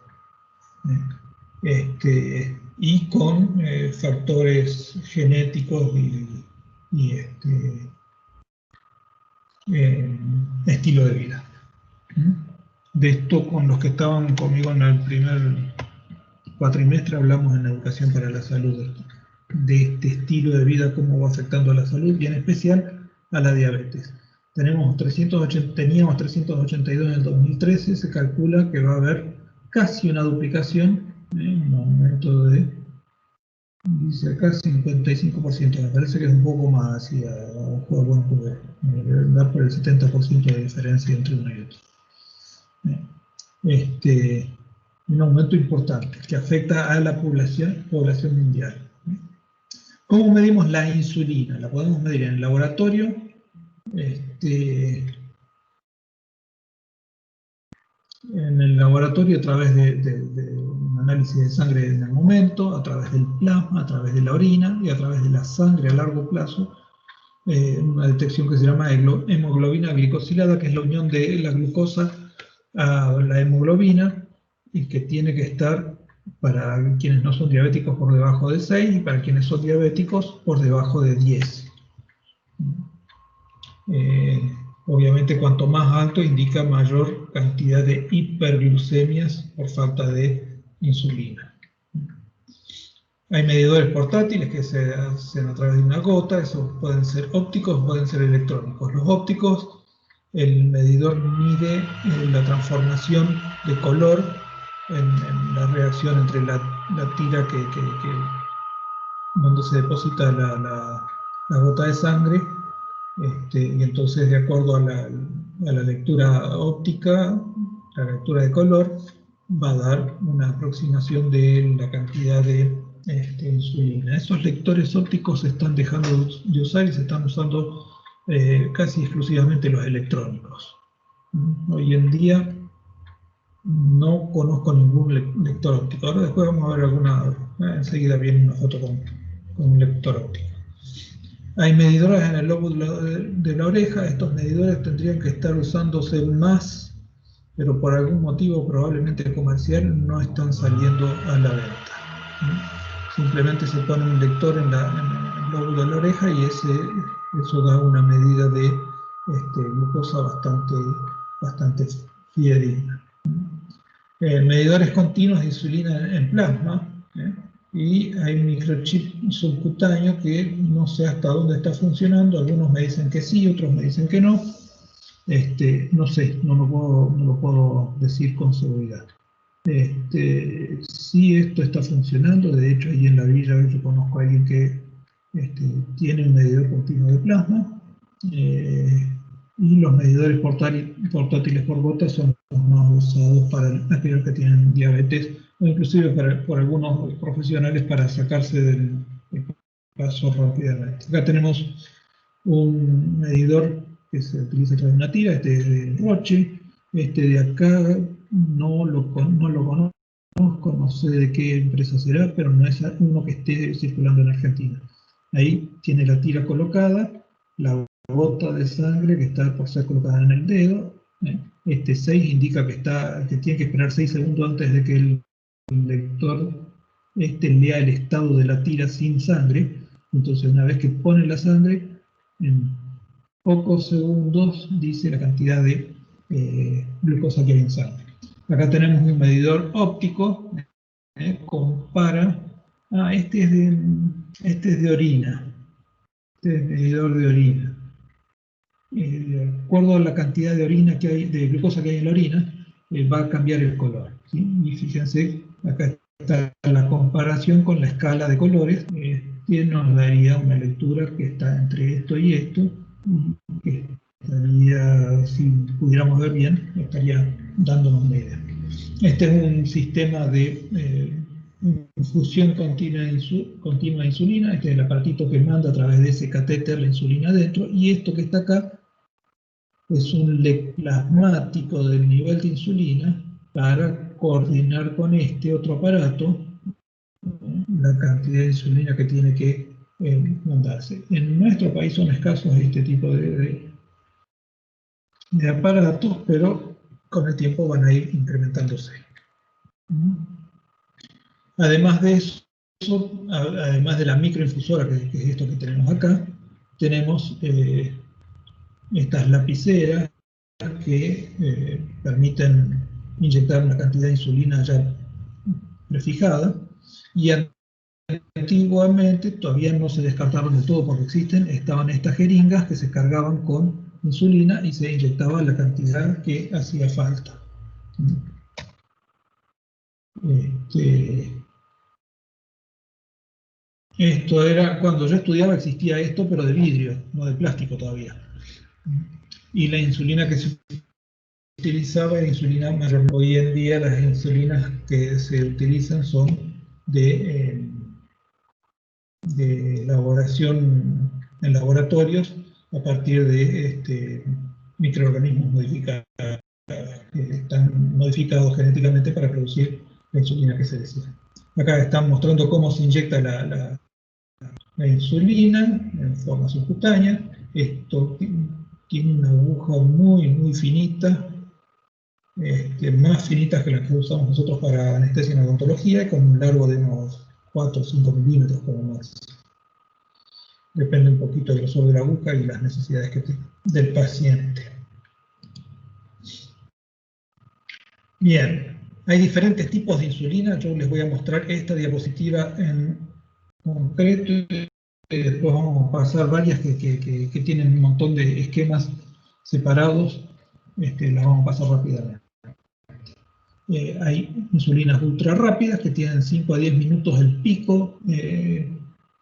Y con factores genéticos y estilo de vida. De esto, con los que estaban conmigo en el primer cuatrimestre, hablamos en Educación para la Salud de este estilo de vida, cómo va afectando a la salud y en especial a la diabetes. Teníamos 382 en el 2013, se calcula que va a haber casi una duplicación, un aumento de, dice acá, 55%, me parece que es un poco más, así a buen juego, da por el 70% de diferencia entre uno y otro. Un aumento importante que afecta a la población mundial. ¿Cómo medimos la insulina? La podemos medir en el laboratorio, a través de un análisis de sangre en el momento, a través del plasma, a través de la orina y a través de la sangre a largo plazo, una detección que se llama hemoglobina glicosilada, que es la unión de la glucosa a la hemoglobina y que tiene que estar para quienes no son diabéticos por debajo de 6 y para quienes son diabéticos por debajo de 10. Obviamente cuanto más alto indica mayor cantidad de hiperglucemias por falta de insulina. Hay medidores portátiles que se hacen a través de una gota, esos pueden ser ópticos, pueden ser electrónicos. Los ópticos, el medidor mide la transformación de color en la reacción entre la tira donde se deposita la gota de sangre, y entonces de acuerdo a la lectura óptica, la lectura de color, va a dar una aproximación de la cantidad de insulina. Esos lectores ópticos se están dejando de usar y se están usando casi exclusivamente los electrónicos. Hoy en día no conozco ningún lector óptico. Ahora después vamos a ver alguna, enseguida viene una foto con un lector óptico. Hay medidores en el lóbulo de la oreja. Estos medidores tendrían que estar usándose más, pero por algún motivo probablemente comercial no están saliendo a la venta. Simplemente se pone un lector en el lóbulo de la oreja y eso da una medida de glucosa bastante fidedigna. Medidores continuos de insulina en plasma, y hay un microchip subcutáneo que no sé hasta dónde está funcionando. Algunos me dicen que sí, otros me dicen que no. No sé, no lo puedo decir con seguridad. Sí, esto está funcionando. De hecho, ahí en la villa yo conozco a alguien que tiene un medidor continuo de plasma. Y los medidores portátiles por gota son los más usados para aquellos que tienen diabetes, o inclusive por algunos profesionales para sacarse del paso rápidamente. Acá tenemos un medidor que se utiliza a través de una tira, este es de Roche. Este de acá no lo conozco, no sé de qué empresa será, pero no es uno que esté circulando en Argentina. Ahí tiene la tira colocada, la gota de sangre que está por ser colocada en el dedo. Este 6 indica que tiene que esperar 6 segundos antes de que el lector lea el estado de la tira sin sangre. Entonces, una vez que pone la sangre, en pocos segundos dice la cantidad de glucosa que hay en sangre. Acá tenemos un medidor óptico, compara. Este es de orina. Este es medidor de orina. De acuerdo a la cantidad de orina que hay, de glucosa que hay en la orina, va a cambiar el color, ¿sí? Y fíjense, acá está la comparación con la escala de colores, que nos daría una lectura que está entre esto y esto, que estaría, si pudiéramos ver bien, estaría dándonos una idea. Este es un sistema de infusión continua de insulina. Este es el aparatito que manda a través de ese catéter la insulina adentro, y esto que está acá es un LED plasmático del nivel de insulina para coordinar con este otro aparato la cantidad de insulina que tiene que mandarse. En nuestro país son escasos este tipo de aparatos, pero con el tiempo van a ir incrementándose. Además de eso, además de la microinfusora, que es esto que tenemos acá, tenemos estas lapiceras que permiten inyectar una cantidad de insulina ya prefijada, y antiguamente todavía no se descartaron de todo porque existen, estaban estas jeringas que se cargaban con insulina y se inyectaba la cantidad que hacía falta. Esto era, cuando yo estudiaba existía esto, pero de vidrio, no de plástico todavía. Y la insulina que se utilizaba era insulina mayor. Hoy en día las insulinas que se utilizan son de elaboración en laboratorios a partir de microorganismos modificados, que están modificados genéticamente para producir la insulina que se desea. Acá están mostrando cómo se inyecta la insulina en forma subcutánea. Esto tiene una aguja muy finita, más finitas que las que usamos nosotros para anestesia en odontología, y con un largo de unos 4 o 5 milímetros como máximo. Depende un poquito del grosor de la aguja y las necesidades del paciente. Bien, hay diferentes tipos de insulina. Yo les voy a mostrar esta diapositiva en concreto. Después vamos a pasar varias que tienen un montón de esquemas separados. Las vamos a pasar rápidamente. Hay insulinas ultra rápidas que tienen 5 a 10 minutos el pico de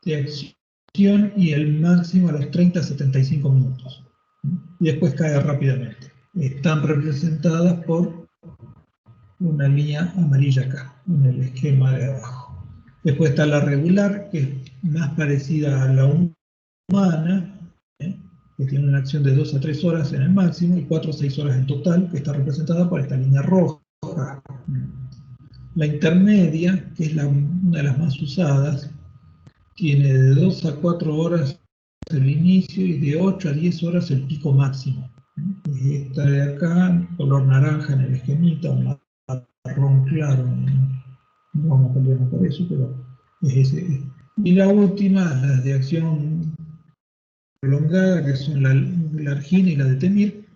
acción y el máximo a los 30 a 75 minutos. Y después cae rápidamente. Están representadas por una línea amarilla acá, en el esquema de abajo. Después está la regular, que es más parecida a la humana, que tiene una acción de 2 a 3 horas en el máximo y 4 a 6 horas en total, que está representada por esta línea roja. La intermedia, que es una de las más usadas, tiene de 2 a 4 horas el inicio y de 8 a 10 horas el pico máximo. Esta de acá, color naranja en el esquemita, marrón claro, no vamos a pelear por eso, pero es ese. Y la última, las de acción prolongada, que son la argina y la de temir,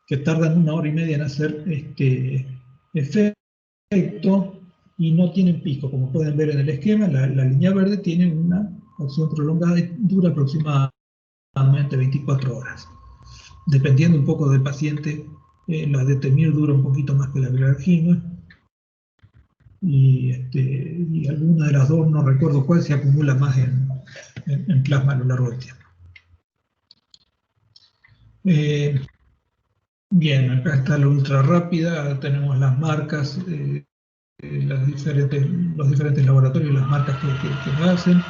que tardan 1 hora y media en hacer efecto y no tienen pico. Como pueden ver en el esquema, la línea verde tiene una acción prolongada y dura aproximadamente 24 horas. Dependiendo un poco del paciente, la de temir dura un poquito más que la argina. Y alguna de las dos, no recuerdo cuál, se acumula más en plasma a lo largo del tiempo. Bien, acá está la ultra rápida, tenemos las marcas, los diferentes laboratorios, las marcas que hacen.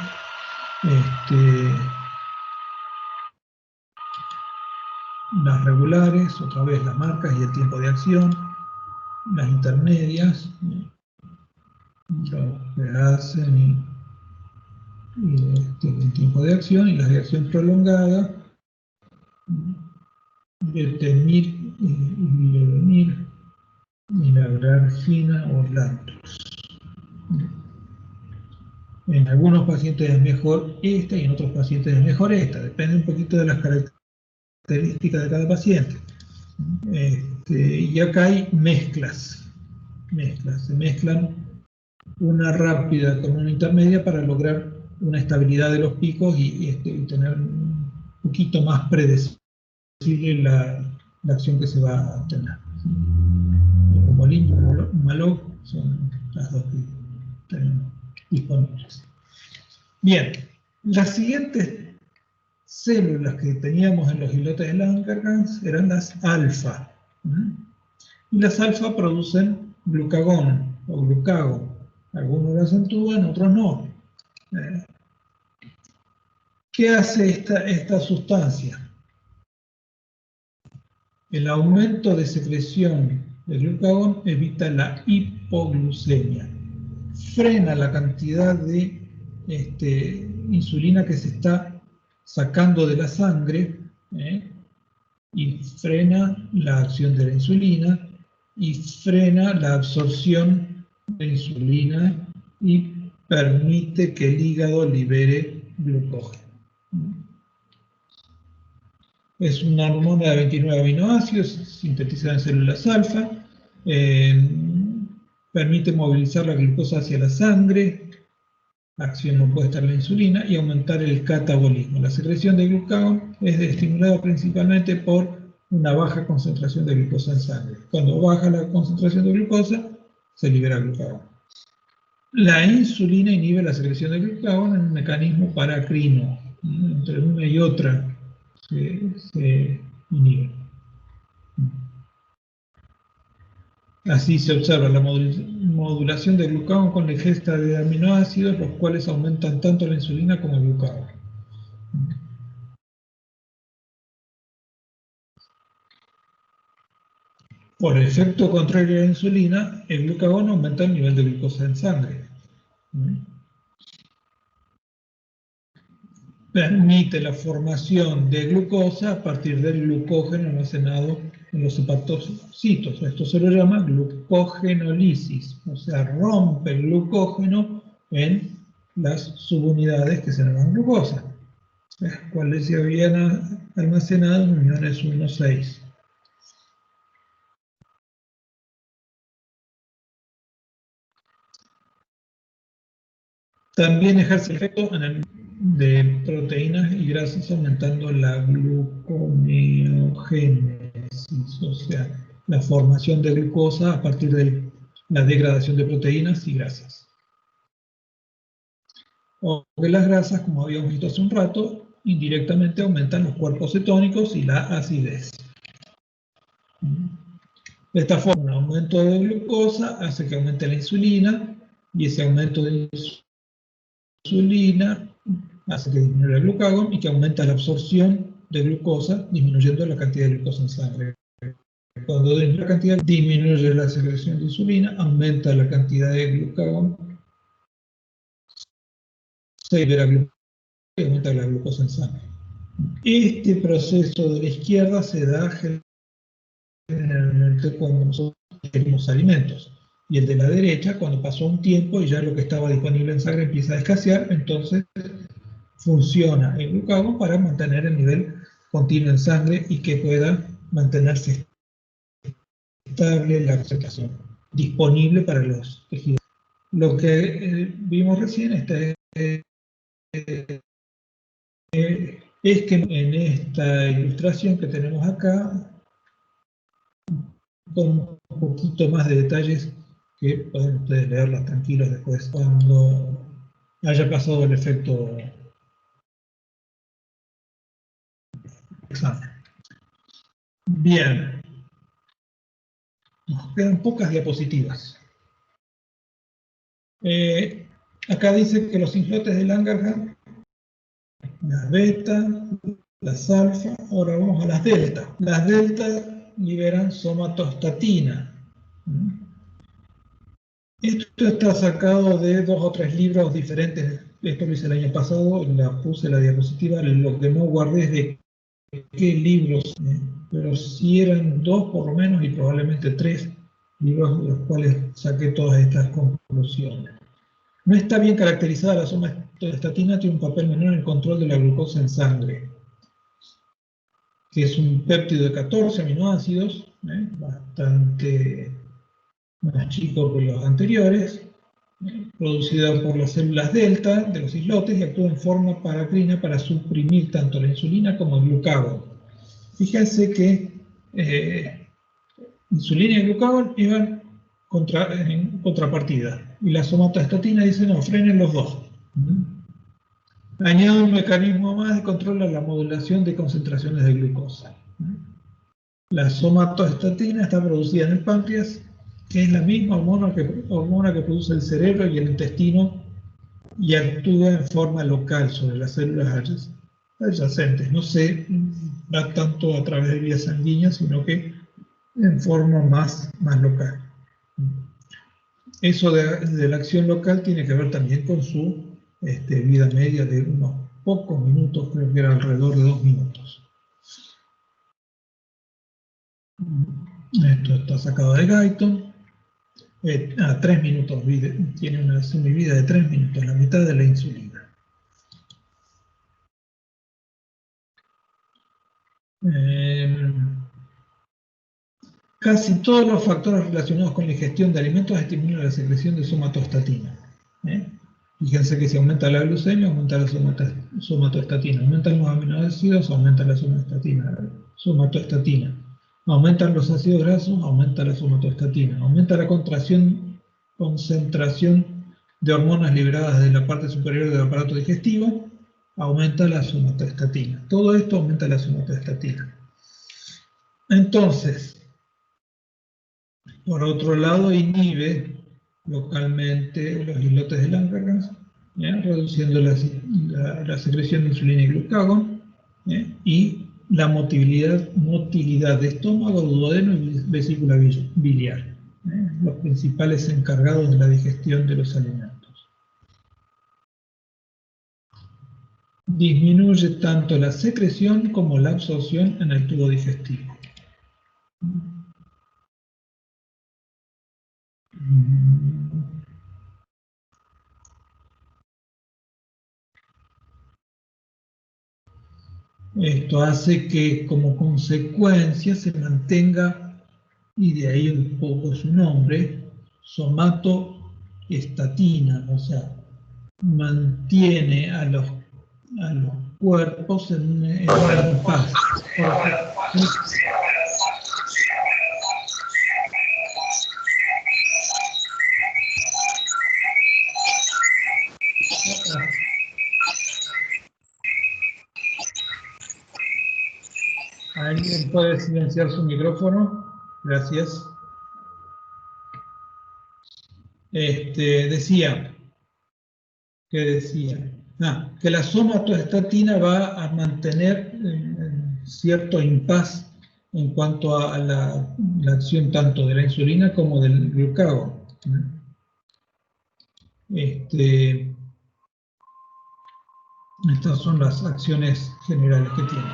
Las regulares, otra vez las marcas y el tiempo de acción. Las intermedias, lo que hacen el tiempo de acción, y las de acción prolongada, detenir y devenir, y la argina o lactos. En algunos pacientes es mejor esta y en otros pacientes es mejor esta. Depende un poquito de las características de cada paciente. Y acá hay mezclas. Se mezclan una rápida con una intermedia para lograr una estabilidad de los picos y tener un poquito más predecible la acción que se va a tener. Humolin y Malog son las dos que tenemos disponibles. Bien, las siguientes células que teníamos en los islotes de Langerhans eran las alfa. Y las alfa producen glucagón o glucago. Algunos lo acentúan, otros no. ¿Qué hace esta sustancia? El aumento de secreción de glucagón evita la hipoglucemia. Frena la cantidad de insulina que se está sacando de la sangre, y frena la acción de la insulina y frena la absorción de insulina y permite que el hígado libere glucógeno. Es una hormona de 29 aminoácidos sintetizada en células alfa. Permite movilizar la glucosa hacia la sangre, acción opuesta a la insulina, y aumentar el catabolismo. La secreción de glucagón es estimulada principalmente por una baja concentración de glucosa en sangre. Cuando baja la concentración de glucosa, se libera glucagón. La insulina inhibe la secreción de glucagón en un mecanismo paracrino. Entre una y otra se inhibe. Así se observa la modulación de glucagón con la ingesta de aminoácidos, los cuales aumentan tanto la insulina como el glucagón. Por efecto contrario a la insulina, el glucagón aumenta el nivel de glucosa en sangre. Permite la formación de glucosa a partir del glucógeno almacenado en los hepatocitos. Esto se lo llama glucogenólisis, o sea, rompe el glucógeno en las subunidades que se llaman glucosa, las cuales se habían almacenado en uniones 1,6. También ejerce efecto de proteínas y grasas aumentando la gluconeogénesis, o sea, la formación de glucosa a partir de la degradación de proteínas y grasas. O que las grasas, como habíamos visto hace un rato, indirectamente aumentan los cuerpos cetónicos y la acidez. De esta forma, un aumento de glucosa hace que aumente la insulina, y ese aumento de insulina hace que disminuya el glucagón y que aumenta la absorción de glucosa, disminuyendo la cantidad de glucosa en sangre. Cuando disminuye la cantidad, disminuye la secreción de insulina, aumenta la cantidad de glucagón, se libera glucosa y aumenta la glucosa en sangre. Este proceso de la izquierda se da generalmente cuando nosotros ingerimos alimentos, y el de la derecha cuando pasó un tiempo y ya lo que estaba disponible en sangre empieza a escasear, entonces funciona el glucagón para mantener el nivel continuo en sangre y que pueda mantenerse estable la concentración disponible para los tejidos. Lo que vimos recién es que en esta ilustración que tenemos acá, con un poquito más de detalles que pueden ustedes leerlas tranquilos después cuando haya pasado el efecto examen. Bien, nos quedan pocas diapositivas. Acá dice que los islotes de Langerhans, las beta, las alfa, ahora vamos a las delta. Las delta liberan somatostatina. Esto está sacado de 2 o 3 libros diferentes. Esto lo hice el año pasado, puse la diapositiva, lo que no guardé es de qué libros, pero sí eran 2 por lo menos y probablemente 3 libros de los cuales saqué todas estas conclusiones. No está bien caracterizada la somatostatina, tiene un papel menor en el control de la glucosa en sangre, que es un péptido de 14 aminoácidos, bastante más chico que los anteriores, producida por las células delta de los islotes y actúa en forma paracrina para suprimir tanto la insulina como el glucagón. Fíjense que insulina y glucagón iban en contrapartida, y la somatostatina dice no, frenen los dos. Añade un mecanismo más de control a la modulación de concentraciones de glucosa. La somatostatina está producida en el páncreas, que es la misma hormona que produce el cerebro y el intestino, y actúa en forma local sobre las células adyacentes. No se da tanto a través de vías sanguíneas, sino que en forma más local. Eso de la acción local tiene que ver también con su vida media de unos pocos minutos, creo que era alrededor de 2 minutos. Esto está sacado de Guyton. 3 minutos, tiene una semivida de 3 minutos, la mitad de la insulina. Casi todos los factores relacionados con la ingestión de alimentos estimulan la secreción de somatostatina. Fíjense que si aumenta la glucemia, aumenta la somatostatina. Aumentan los aminoácidos, aumenta la somatostatina. Aumentan los ácidos grasos, aumenta la somatostatina. Aumenta la concentración de hormonas liberadas de la parte superior del aparato digestivo, aumenta la somatostatina. Todo esto aumenta la somatostatina. Entonces, por otro lado, inhibe localmente los islotes de Langerhans, reduciendo la secreción de insulina y glucagón, y la motilidad de estómago, duodeno y vesícula biliar, los principales encargados de la digestión de los alimentos. Disminuye tanto la secreción como la absorción en el tubo digestivo. Esto hace que como consecuencia se mantenga, y de ahí un poco su nombre, somatoestatina, o sea, mantiene a los cuerpos en paz. ¿Alguien puede silenciar su micrófono? Gracias. Decía que la somatoestatina va a mantener cierto impas en cuanto a la acción tanto de la insulina como del glucagón. Estas son las acciones generales que tiene.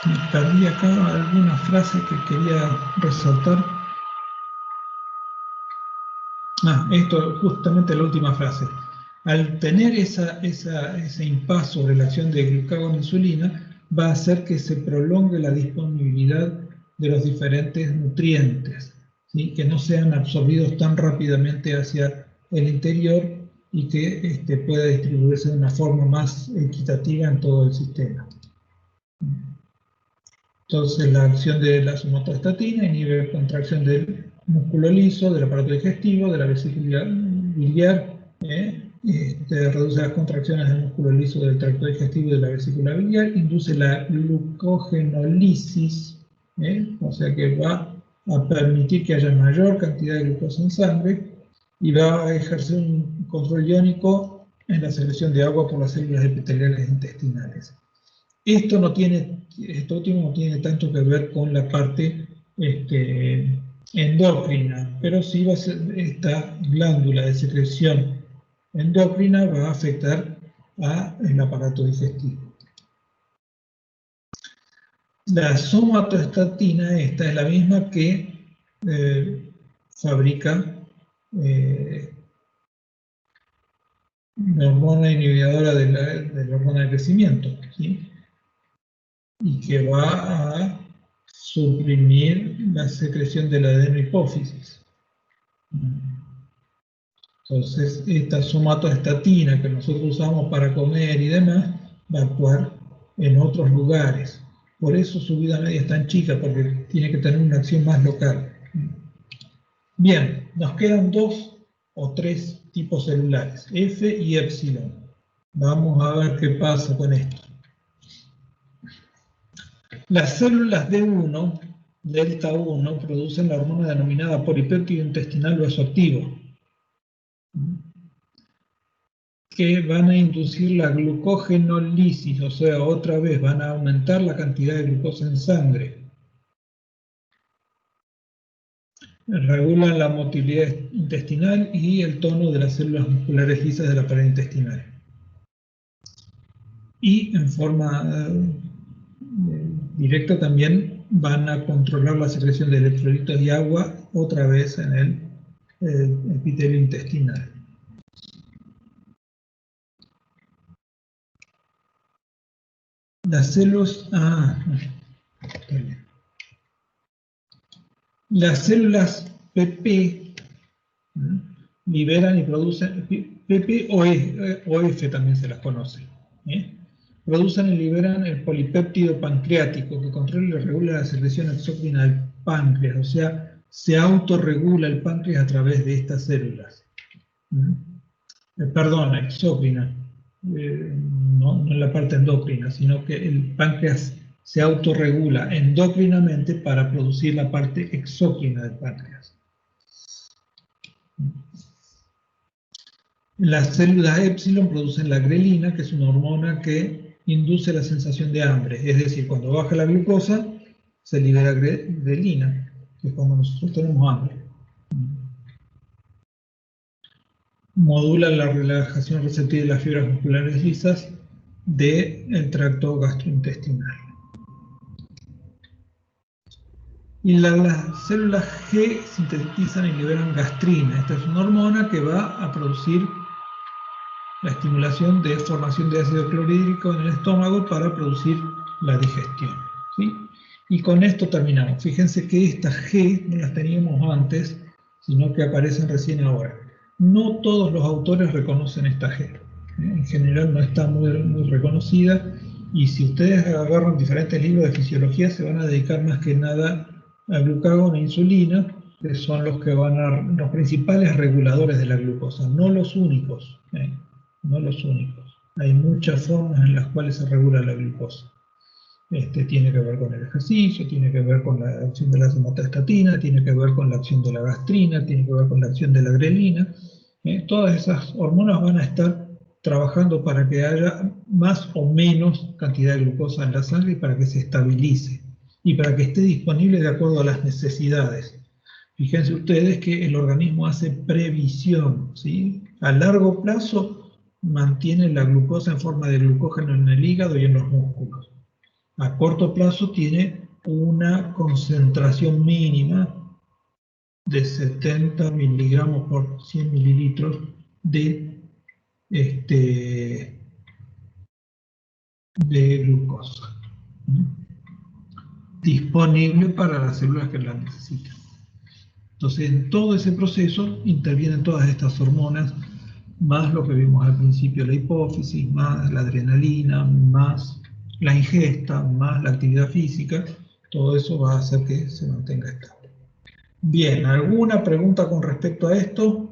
Me perdí acá alguna frase que quería resaltar. Esto justamente la última frase. Al tener ese impasse sobre la acción de glucagón e insulina, va a hacer que se prolongue la disponibilidad de los diferentes nutrientes, ¿sí? Que no sean absorbidos tan rápidamente hacia el interior y que pueda distribuirse de una forma más equitativa en todo el sistema. Entonces, la acción de la somatostatina inhibe contracción del músculo liso, del aparato digestivo, de la vesícula biliar, reduce las contracciones del músculo liso del tracto digestivo y de la vesícula biliar, induce la glucogenólisis, o sea que va a permitir que haya mayor cantidad de glucosa en sangre y va a ejercer un control iónico en la secreción de agua por las células epiteliales intestinales. Esto último no tiene tanto que ver con la parte endocrina, pero sí esta glándula de secreción endocrina va a afectar al aparato digestivo. La somatostatina esta es la misma que fabrica la hormona inhibidora de la hormona de crecimiento, ¿sí? Y que va a suprimir la secreción de la adenohipófisis. Entonces, esta somatostatina que nosotros usamos para comer y demás, va a actuar en otros lugares. Por eso su vida media es tan chica, porque tiene que tener una acción más local. Bien, nos quedan 2 o 3 tipos celulares, F y epsilon. Vamos a ver qué pasa con esto. Las células D1, delta 1, producen la hormona denominada polipéptido intestinal vasoactivo, que van a inducir la glucogenólisis, o sea, otra vez van a aumentar la cantidad de glucosa en sangre. Regulan la motilidad intestinal y el tono de las células musculares lisas de la pared intestinal. Y en forma directa también van a controlar la secreción de electrolitos y agua otra vez en el epitelio intestinal. Las células PP liberan y producen, PP o F también se las conoce, producen y liberan el polipéptido pancreático que controla y regula la secreción exócrina del páncreas, o sea, se autorregula el páncreas a través de estas células. Perdón, exócrina, no en la parte endocrina, sino que el páncreas se autorregula endocrinamente para producir la parte exócrina del páncreas. Las células épsilon producen la grelina, que es una hormona que induce la sensación de hambre. Es decir, cuando baja la glucosa, se libera grelina, que es cuando nosotros tenemos hambre. Modula la relajación receptiva de las fibras musculares lisas del tracto gastrointestinal. Y las células G sintetizan y liberan gastrina. Esta es una hormona que va a producir la estimulación de formación de ácido clorhídrico en el estómago para producir la digestión, ¿sí? Y con esto terminamos. Fíjense que estas G no las teníamos antes, sino que aparecen recién ahora. No todos los autores reconocen esta G. En general no está muy reconocida, y si ustedes agarran diferentes libros de fisiología se van a dedicar más que nada a glucagón e insulina, que son los que los principales reguladores de la glucosa, no los únicos, no los únicos. Hay muchas formas en las cuales se regula la glucosa. Tiene que ver con el ejercicio, tiene que ver con la acción de la somatostatina, tiene que ver con la acción de la gastrina, tiene que ver con la acción de la grelina. Todas esas hormonas van a estar trabajando para que haya más o menos cantidad de glucosa en la sangre y para que se estabilice y para que esté disponible de acuerdo a las necesidades. Fíjense ustedes que el organismo hace previsión, ¿sí? A largo plazo mantiene la glucosa en forma de glucógeno en el hígado y en los músculos. A corto plazo tiene una concentración mínima de 70 miligramos por 100 mililitros de glucosa, ¿no? Disponible para las células que la necesitan. Entonces, en todo ese proceso intervienen todas estas hormonas, más lo que vimos al principio, la hipófisis, más la adrenalina, más la ingesta, más la actividad física. Todo eso va a hacer que se mantenga estable. Bien, ¿alguna pregunta con respecto a esto?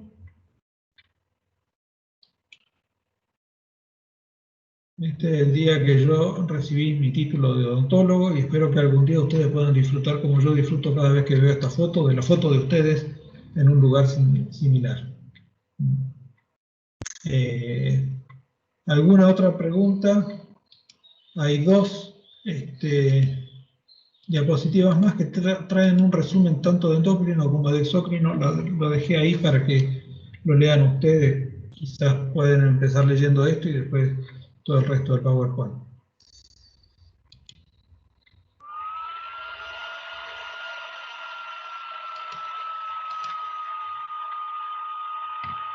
Este es el día que yo recibí mi título de odontólogo y espero que algún día ustedes puedan disfrutar como yo disfruto cada vez que veo esta foto, de la foto de ustedes en un lugar similar. ¿Alguna otra pregunta? Hay dos diapositivas más que traen un resumen tanto de endocrino como de exocrino. Lo dejé ahí para que lo lean ustedes. Quizás pueden empezar leyendo esto y después todo el resto del PowerPoint.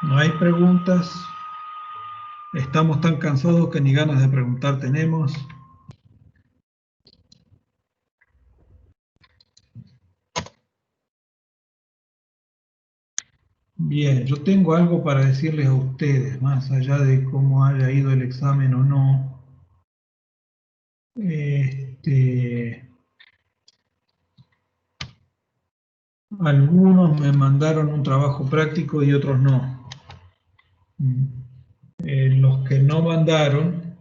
No hay preguntas. Estamos tan cansados que ni ganas de preguntar tenemos. Bien, yo tengo algo para decirles a ustedes, más allá de cómo haya ido el examen o no. Algunos me mandaron un trabajo práctico y otros no. Los que no mandaron,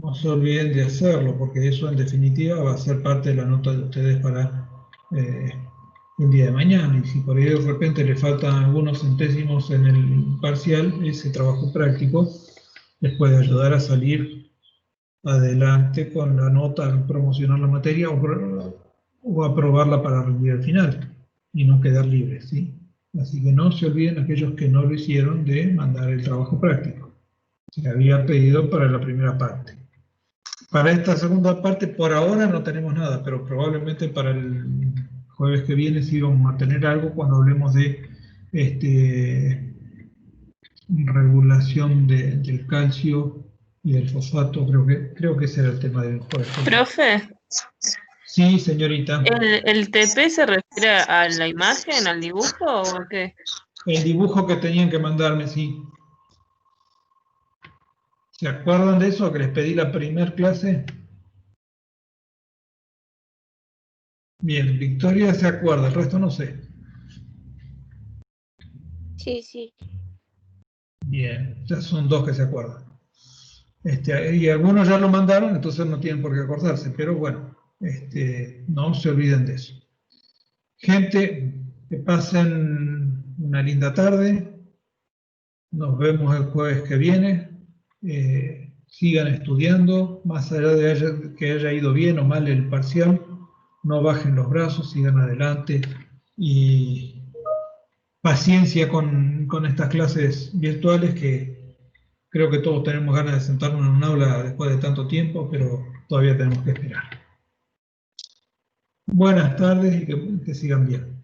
no se olviden de hacerlo, porque eso en definitiva va a ser parte de la nota de ustedes para el día de mañana. Y si por ahí de repente le faltan algunos centésimos en el parcial, ese trabajo práctico les puede ayudar a salir adelante con la nota, al promocionar la materia o aprobarla para rendir al final y no quedar libres, ¿sí? Así que no se olviden aquellos que no lo hicieron de mandar el trabajo práctico. Se había pedido para la primera parte. Para esta segunda parte, por ahora no tenemos nada, pero probablemente para el jueves que viene sí vamos a tener algo cuando hablemos de regulación del calcio y del fosfato. Creo que ese era el tema del jueves. Profe, Sí, señorita. ¿el TP se refiere a la imagen, al dibujo o qué? El dibujo que tenían que mandarme, sí. ¿Se acuerdan de eso que les pedí la primera clase? Bien, Victoria se acuerda, el resto no sé. Sí, sí. Bien, ya son dos que se acuerdan. Y algunos ya lo mandaron, entonces no tienen por qué acordarse, pero bueno, no se olviden de eso. Gente, que pasen una linda tarde. Nos vemos el jueves que viene. Sigan estudiando, más allá de que haya ido bien o mal el parcial, no bajen los brazos, sigan adelante y paciencia con estas clases virtuales que creo que todos tenemos ganas de sentarnos en un aula después de tanto tiempo, pero todavía tenemos que esperar. Buenas tardes y que sigan bien.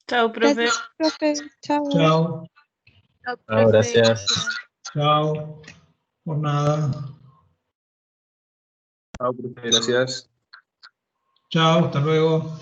Chao, profe. Gracias, profe. Chao. Chao, Chao, Ah, gracias. chao, por nada. Chao, profe, gracias. Chao, hasta luego.